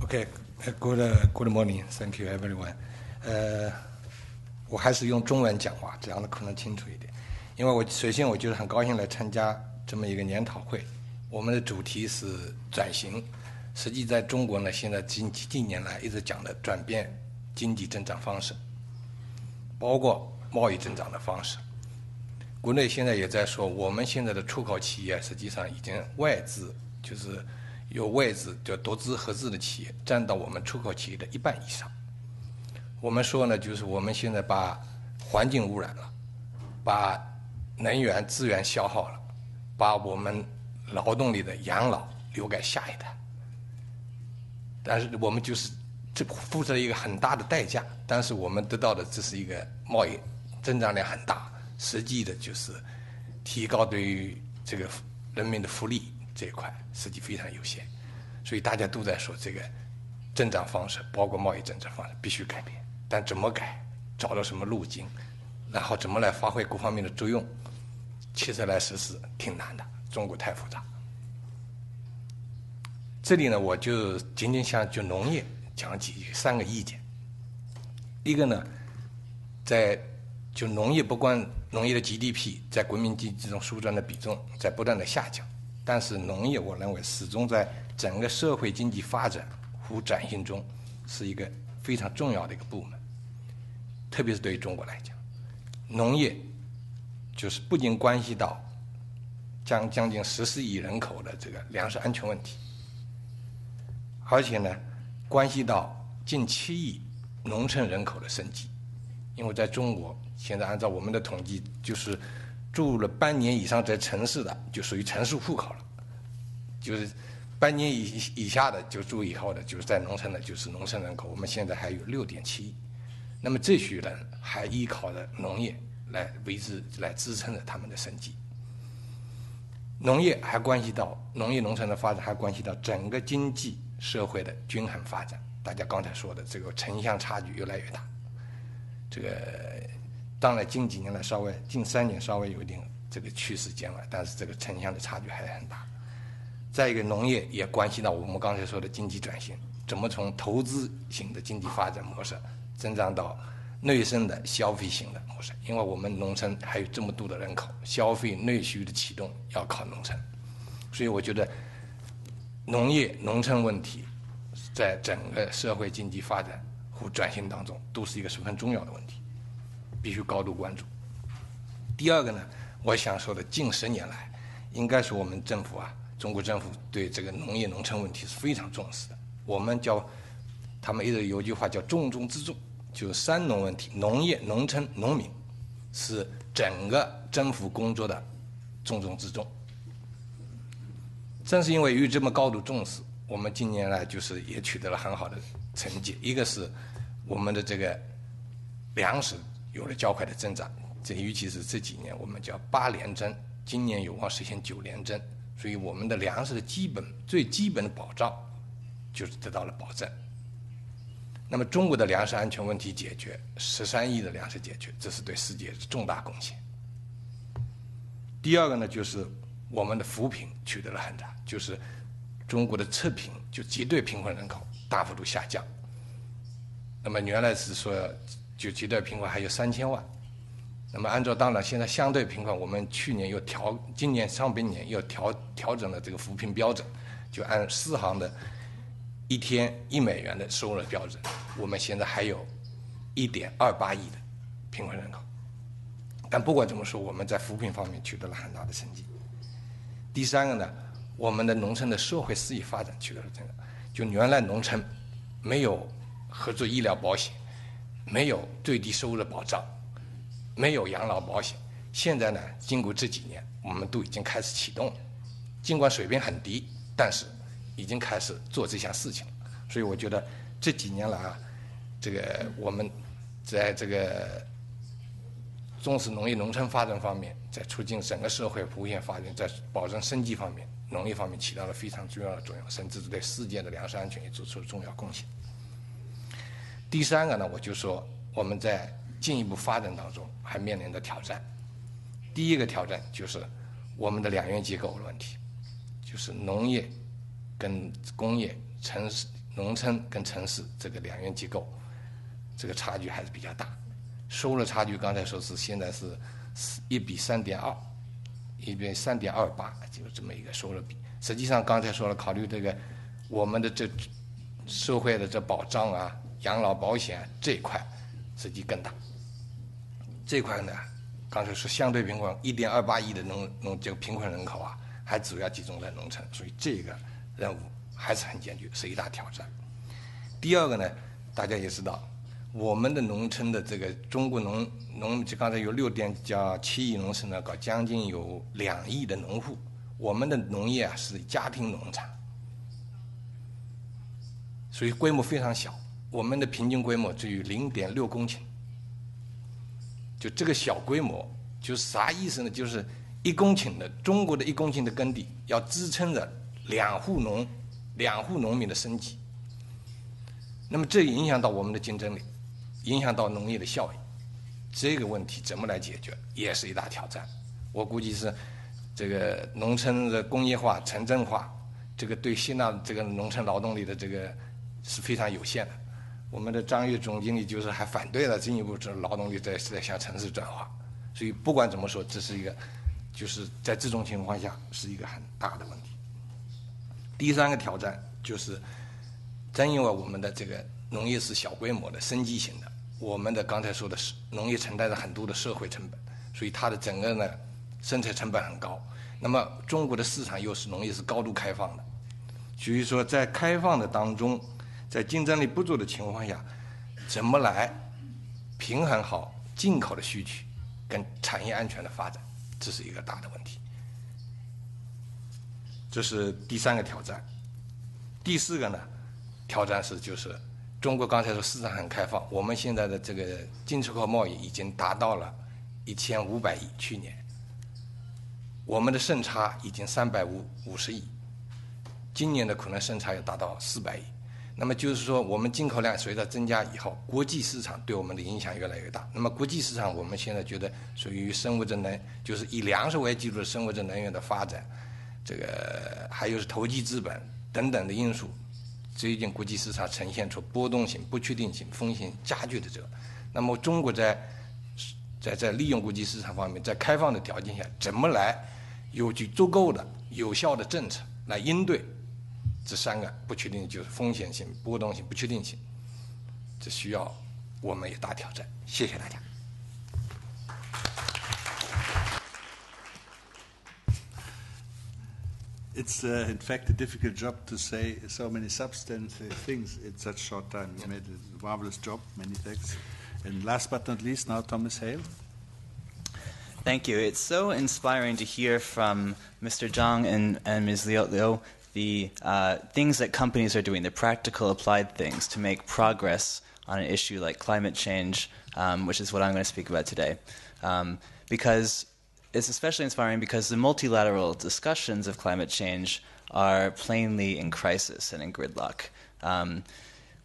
Okay, good morning. Thank you, everyone. 我还是用中文讲话，这样的可能清楚一点。因为首先我就是很高兴来参加这么一个研讨会。我们的主题是转型，实际在中国呢，现在近年来一直讲的转变经济增长方式，包括贸易增长的方式。国内现在也在说，我们现在的出口企业实际上已经外资，就是有外资就独资合资的企业占到我们出口企业的1半以上。我们说呢，就是我们现在把环境污染了，把能源资源消耗了，把我们劳动力的养老留给下一代。但是我们就是这付出了一个很大的代价，但是我们得到的这是一个贸易增长量很大，实际的就是提高对于这个人民的福利这一块实际非常有限，所以大家都在说这个增长方式，包括贸易增长方式必须改变。但怎么改，找到什么路径，然后怎么来发挥各方面的作用，其实来实施挺难的，中国太复杂。这里呢，我就仅仅想就农业讲3个意见。一个呢，在就农业，不光农业的 GDP 在国民经济中所占的比重在不断的下降，但是农业我认为始终在整个社会经济发展和转型中是一个非常重要的一个部门。特别是对于中国来讲，农业就是不仅关系到将近14亿人口的这个粮食安全问题，而且呢，关系到近7亿农村人口的生计。因为在中国现在按照我们的统计，就是住了半年以上在城市的就属于城市户口了，就是半年以下的就住以后的就是在农村的就是农村人口，我们现在还有6.7亿。那么这群人还依靠着农业来支撑着他们的生计。农业还关系到农业农村的发展，还关系到整个经济社会的均衡发展。大家刚才说的这个城乡差距越来越大，这个当然近几年来近3年稍微有一点这个趋势减缓，但是这个城乡的差距还很大。再一个，农业也关系到我们刚才说的经济转型，怎么从投资型的经济发展模式增长到内生的消费型的模式。因为我们农村还有这么多的人口，消费内需的启动要靠农村，所以我觉得农业农村问题在整个社会经济发展和转型当中都是一个十分重要的问题。必须高度关注。第二个呢，我想说的，近10年来，应该是我们政府啊，中国政府对这个农业农村问题是非常重视的。我们他们一直有一句话叫重中之重，就是3农问题：农业、农村、农民，是整个政府工作的重中之重。正是因为与这么高度重视，我们近年来就是也取得了很好的成绩。一个是我们的这个粮食有了较快的增长，尤其是这几年我们叫8连增，今年有望实现9连增，所以我们的粮食的最基本的保障就是得到了保证。那么中国的粮食安全问题解决，13亿的粮食解决，这是对世界的重大贡献。第二个呢，就是我们的扶贫取得了很大，就是中国的测贫，就极对贫困人口大幅度下降。那么原来是说就极对贫困还有3000万，那么按照当然现在相对贫困，我们今年上半年又调整了这个扶贫标准，就按4行的1天1美元的收入标准，我们现在还有1.28亿的贫困人口。但不管怎么说，我们在扶贫方面取得了很大的成绩。第三个呢，我们的农村的社会事业发展取得了这个，就原来农村没有合作医疗保险，没有最低收入保障，没有养老保险，现在呢，经过这几年，我们都已经开始启动了，尽管水平很低，但是已经开始做这项事情了。所以我觉得这几年来啊，这个我们在这个重视农业农村发展方面，在促进整个社会普遍发展，在保证生计方面，农业方面起到了非常重要的作用，甚至对世界的粮食安全也做出了重要贡献。第三个呢，我就说我们在进一步发展当中还面临着挑战。第一个挑战就是我们的2元结构的问题，就是农业跟工业、农村跟城市这个2元结构，这个差距还是比较大。收入差距刚才说是现在是1比3.2，1比3.28，就是这么一个收入比。实际上刚才说了，考虑这个我们的这社会的这保障啊、养老保险这一块，实际更大。这块呢，刚才说相对贫困1.28亿的这个贫困人口啊，还主要集中在农村，所以这个任务还是很艰巨，是一大挑战。第二个呢，大家也知道，我们的农村的这个中国就刚才有6.7亿农村呢，搞将近有2亿的农户，我们的农业啊是家庭农产，所以规模非常小，我们的平均规模只有0.6公顷。就这个小规模，就是啥意思呢？就是中国的1公顷的耕地要支撑着2户农民的生计。那么这影响到我们的竞争力，影响到农业的效益，这个问题怎么来解决，也是一大挑战。我估计是这个农村的工业化、城镇化，这个对吸纳这个农村劳动力的这个是非常有限的。我们的张越总经理就是还反对了进一步这劳动力在向城市转化。所以不管怎么说，这是一个就是在这种情况下是一个很大的问题。第三个挑战就是正因为我们的这个农业是小规模的生机型的，我们的刚才说的农业承担着很多的社会成本，所以它的整个呢生产成本很高。那么中国的市场又是农业是高度开放的，所以说在开放的当中，在竞争力不足的情况下，怎么来平衡好进口的需求跟产业安全的发展，这是一个大的问题。这是第三个挑战。第四个呢，挑战就是中国刚才说市场很开放，我们现在的这个进出口贸易已经达到了1500亿，去年我们的顺差已经350亿，今年的可能顺差要达到400亿。那么就是说，我们进口量随着增加以后，国际市场对我们的影响越来越大。那么国际市场我们现在觉得属于生物质能，就是以粮食为基础的生物质能源的发展，这个还有是投机资本等等的因素，最近国际市场呈现出波动性、不确定性、风险加剧的这个。那么中国在利用国际市场方面，在开放的条件下，怎么来有具足够的有效的政策来应对这三个不确定，就是风险性、波动性、不确定性，这需要我们一大挑战。谢谢大家。It's in fact a difficult job to say so many substantive things in such short time. You made a marvelous job. Many thanks. And last but not least, now Thomas Hale. Thank you. It's so inspiring to hear from Mr. Zhang and Ms. Liu the things that companies are doing, the practical applied things to make progress on an issue like climate change, which is what I'm going to speak about today. Because it's especially inspiring because the multilateral discussions of climate change are plainly in crisis and in gridlock.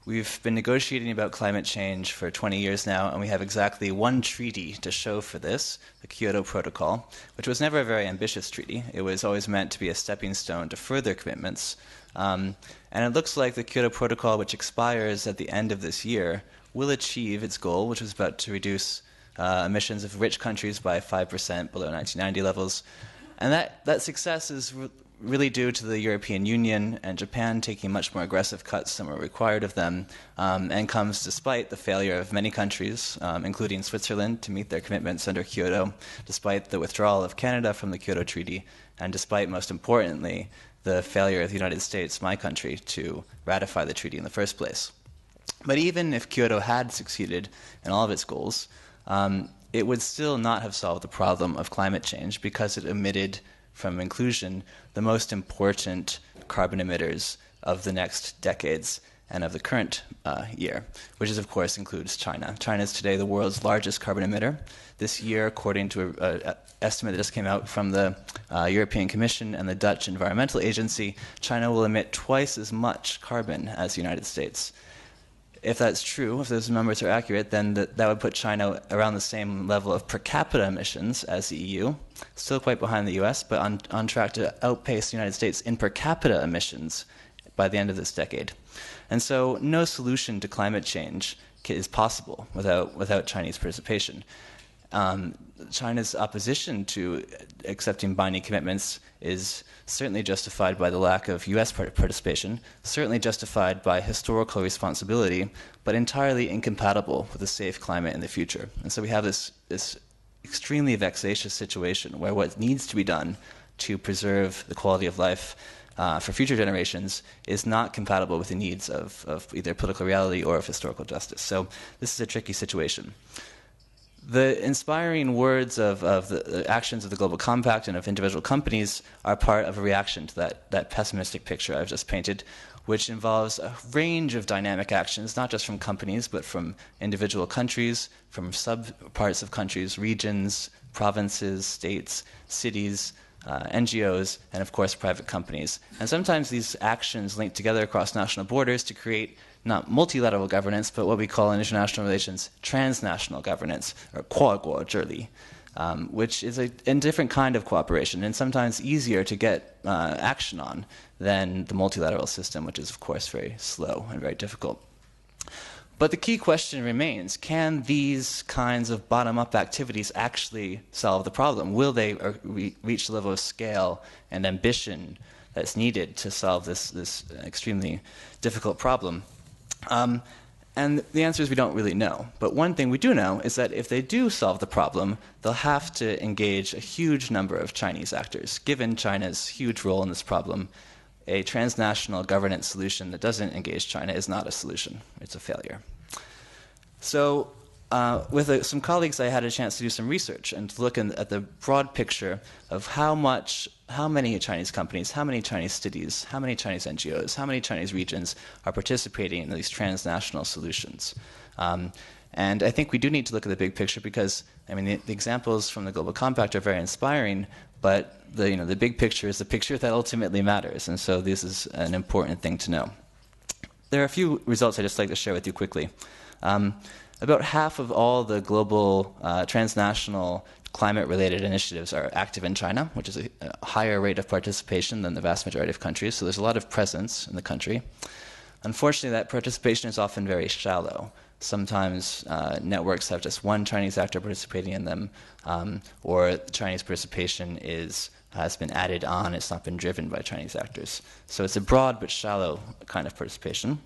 We've been negotiating about climate change for 20 years now, and we have exactly one treaty to show for this, the Kyoto Protocol, which was never a very ambitious treaty. It was always meant to be a stepping stone to further commitments. And it looks like the Kyoto Protocol, which expires at the end of this year, will achieve its goal, which was about to reduce emissions of rich countries by 5% below 1990 levels. And that success is really due to the European Union and Japan taking much more aggressive cuts than were required of them, and comes despite the failure of many countries, including Switzerland, to meet their commitments under Kyoto, despite the withdrawal of Canada from the Kyoto Treaty, and despite, most importantly, the failure of the United States, my country, to ratify the treaty in the first place. But even if Kyoto had succeeded in all of its goals, it would still not have solved the problem of climate change because it omitted from inclusion the most important carbon emitters of the next decades and of the current year, which is, of course, includes China. China is today the world's largest carbon emitter. This year, according to an estimate that just came out from the European Commission and the Dutch Environmental Agency, China will emit twice as much carbon as the United States. If that's true, if those numbers are accurate, then that would put China around the same level of per capita emissions as the EU, still quite behind the US, but on track to outpace the United States in per capita emissions by the end of this decade. And so no solution to climate change is possible without Chinese participation. China's opposition to accepting binding commitments is certainly justified by the lack of U.S. participation, certainly justified by historical responsibility, but entirely incompatible with a safe climate in the future. And so we have this extremely vexatious situation where what needs to be done to preserve the quality of life for future generations is not compatible with the needs of either political reality or of historical justice. So this is a tricky situation. The inspiring words of the actions of the Global Compact and of individual companies are part of a reaction to that pessimistic picture I've just painted, which involves a range of dynamic actions, not just from companies, but from individual countries, from sub-parts of countries, regions, provinces, states, cities, NGOs, and of course private companies. And sometimes these actions link together across national borders to create not multilateral governance, but what we call in international relations transnational governance, or 跨国治理, which is a different kind of cooperation and sometimes easier to get action on than the multilateral system, which is of course very slow and very difficult. But the key question remains, can these kinds of bottom-up activities actually solve the problem? Will they reach the level of scale and ambition that's needed to solve this extremely difficult problem? And the answer is we don't really know. But one thing we do know is that if they do solve the problem, they'll have to engage a huge number of Chinese actors. Given China's huge role in this problem, a transnational governance solution that doesn't engage China is not a solution. It's a failure. So with some colleagues, I had a chance to do some research and to look at the broad picture of how many Chinese companies, how many Chinese cities, how many Chinese NGOs, how many Chinese regions are participating in these transnational solutions. And I think we do need to look at the big picture because, I mean, the examples from the Global Compact are very inspiring, but the big picture is the picture that ultimately matters. And so this is an important thing to know. There are a few results I'd just like to share with you quickly. About half of all the global transnational climate-related initiatives are active in China, which is a higher rate of participation than the vast majority of countries. So there's a lot of presence in the country. Unfortunately, that participation is often very shallow. Sometimes networks have just one Chinese actor participating in them, or Chinese participation has been added on. It's not been driven by Chinese actors. So it's a broad but shallow kind of participation.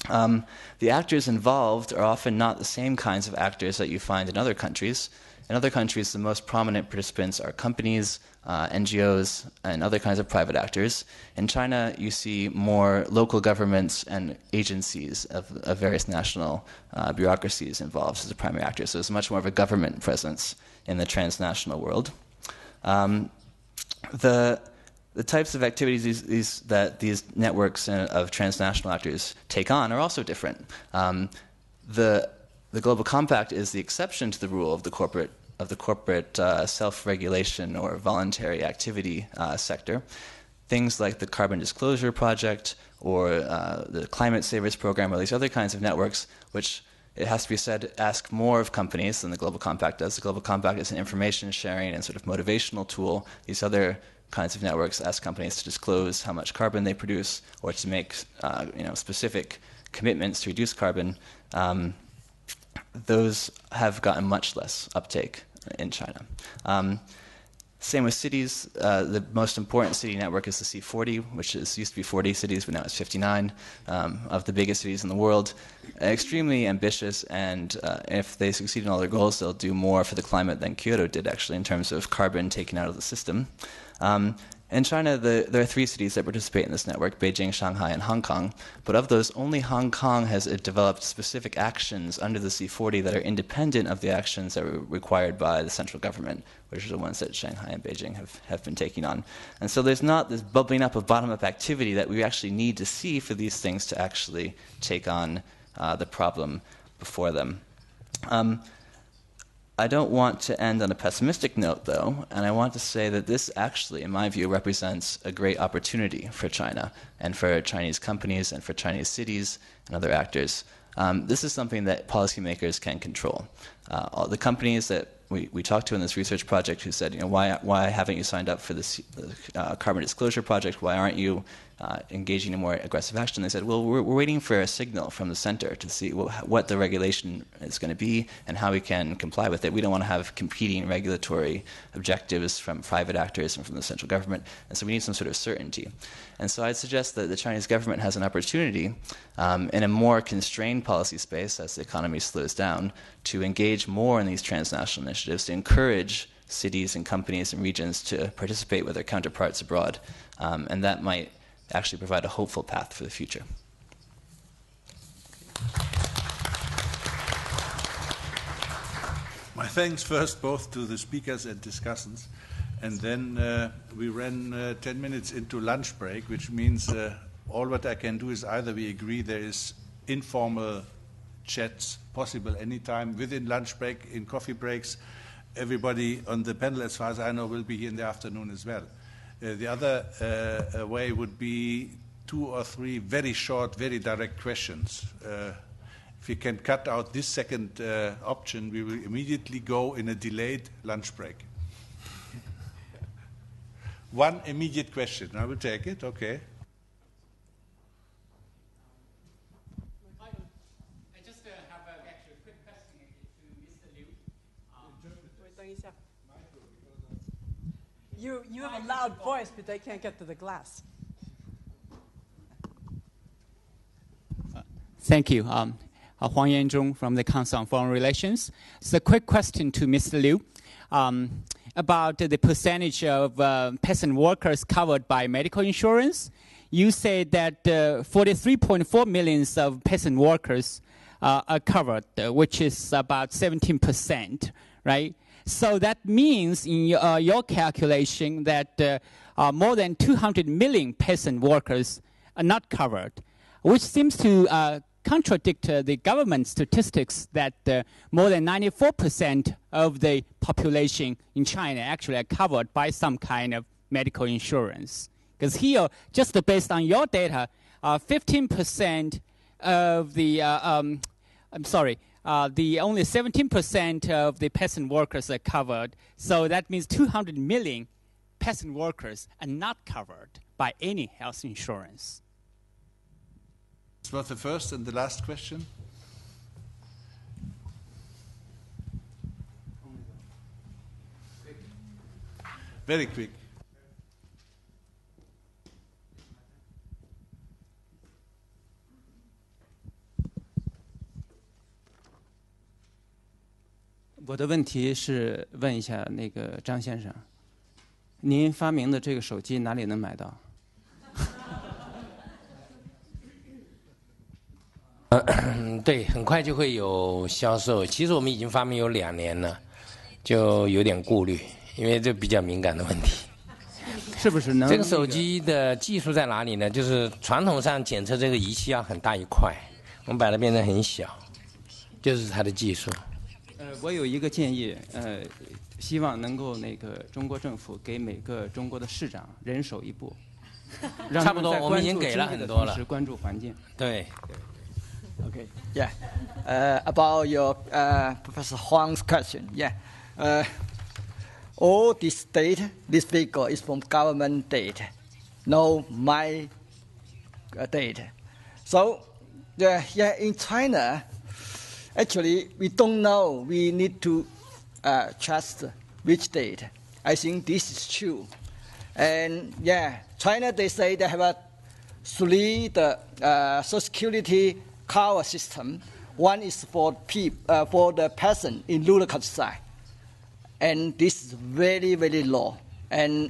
The actors involved are often not the same kinds of actors that you find in other countries. In other countries, the most prominent participants are companies, NGOs, and other kinds of private actors. In China, you see more local governments and agencies of various national bureaucracies involved as the primary actors. So it's much more of a government presence in the transnational world. The types of activities that these networks of transnational actors take on are also different. The Global Compact is the exception to the rule of the corporate self-regulation or voluntary activity sector. Things like the Carbon Disclosure Project or the Climate Savers Program or these other kinds of networks, which it has to be said ask more of companies than the Global Compact does. The Global Compact is an information sharing and sort of motivational tool. These other kinds of networks ask companies to disclose how much carbon they produce or to make specific commitments to reduce carbon. Those have gotten much less uptake in China. Same with cities. The most important city network is the C40, which used to be 40 cities, but now it's 59 of the biggest cities in the world. Extremely ambitious, and if they succeed in all their goals, they'll do more for the climate than Kyoto did, actually, in terms of carbon taken out of the system. In China, there are 3 cities that participate in this network, Beijing, Shanghai, and Hong Kong. But of those, only Hong Kong has developed specific actions under the C40 that are independent of the actions that were required by the central government, which are the ones that Shanghai and Beijing have been taking on. And so there's not this bubbling up of bottom-up activity that we actually need to see for these things to actually take on the problem before them. I don't want to end on a pessimistic note, though, and I want to say that this actually, in my view, represents a great opportunity for China and for Chinese companies and for Chinese cities and other actors. This is something that policymakers can control. All the companies that we talked to in this research project who said, why haven't you signed up for this Carbon Disclosure Project? Why aren't you engaging in more aggressive action? They said, well, we're waiting for a signal from the center to see what the regulation is going to be and how we can comply with it. We don't want to have competing regulatory objectives from private actors and from the central government, and so we need some sort of certainty. And so I'd suggest that the Chinese government has an opportunity in a more constrained policy space as the economy slows down to engage more in these transnational initiatives, to encourage cities and companies and regions to participate with their counterparts abroad. And that might actually provide a hopeful path for the future. My thanks first both to the speakers and discussants. And then we ran 10 minutes into lunch break, which means all what I can do is either we agree there is informal chats possible anytime within lunch break, in coffee breaks. Everybody on the panel, as far as I know, will be here in the afternoon as well. The other way would be 2 or 3 very short, very direct questions. If you can cut out this second option, we will immediately go in a delayed lunch break. One immediate question. I will take it. Okay. I just have actually a quick question to Mr. Liu. You have a loud voice, but they can't get to the glass. Thank you. Huang Yanzhong from the Council on Foreign Relations. So a quick question to Mr. Liu about the percentage of peasant workers covered by medical insurance. You said that 43.4 million of peasant workers are covered, which is about 17%, right? So that means in your calculation that more than 200 million peasant workers are not covered, which seems to contradict the government statistics that more than 94% of the population in China actually are covered by some kind of medical insurance. Because here, just based on your data, 15% of the, the only 17% of the peasant workers are covered. So that means 200 million peasant workers are not covered by any health insurance. This was the first and the last question. Very quick.我的问题是问一下那个张先生，您发明的这个手机哪里能买到？对，很快就会有销售。其实我们已经发明有2年了，就有点顾虑，因为这比较敏感的问题。是不是能？这个手机的技术在哪里呢？就是传统上检测这个仪器要很大一块，我们把它变成很小，就是它的技术。我有一个建议，希望能够中国政府给每个中国的市长人手一部，差不多我们已经给了很多了。同时关注环境。对。Okay. Yeah. About your Professor Huang's question. Yeah. All this data, this figure is from government data, no my data. So, yeah, in China, actually, we don't know. We need to trust which data. I think this is true. And yeah, China, they say they have 3 Social Security cover system. One is for the peasant in rural countryside, and this is very, very low. And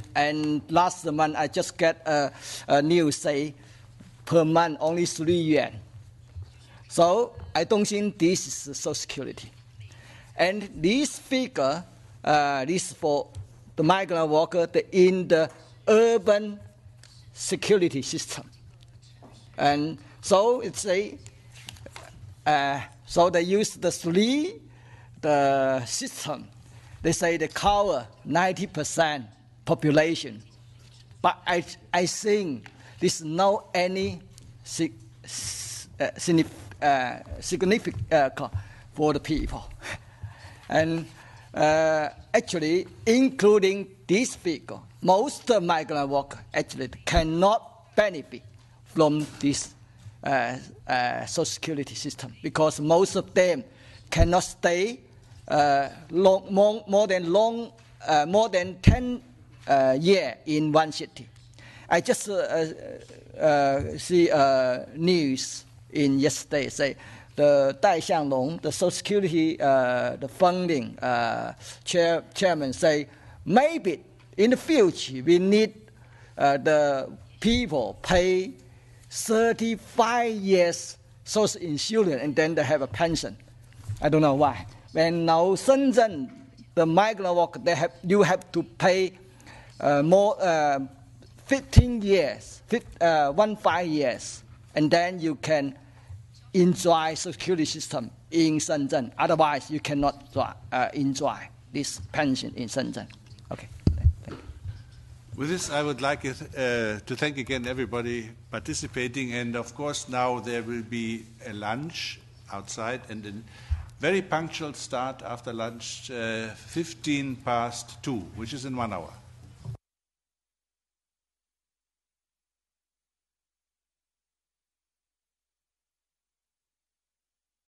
last month I just get a news say per month only 3 yuan. So I don't think this is Social Security. And this figure, this for the migrant worker in the urban security system. And so it's so they use the system. They say they cover 90% population. But I think there's no any significant for the people. And actually, including this figure, most migrant workers actually cannot benefit from this Social Security system because most of them cannot stay more than 10 years in one city. I just see news in yesterday say the Dai Xianglong, the Social Security the funding chairman say maybe in the future we need the people pay 35 years social insurance and then they have a pension. I don't know why. When now Shenzhen, the migrant worker, you have to pay more 15 years, 15 years, and then you can enjoy security system in Shenzhen. Otherwise, you cannot enjoy this pension in Shenzhen. Okay. With this, I would like to thank again everybody participating, and of course now there will be a lunch outside and a very punctual start after lunch, 2:15, which is in 1 hour.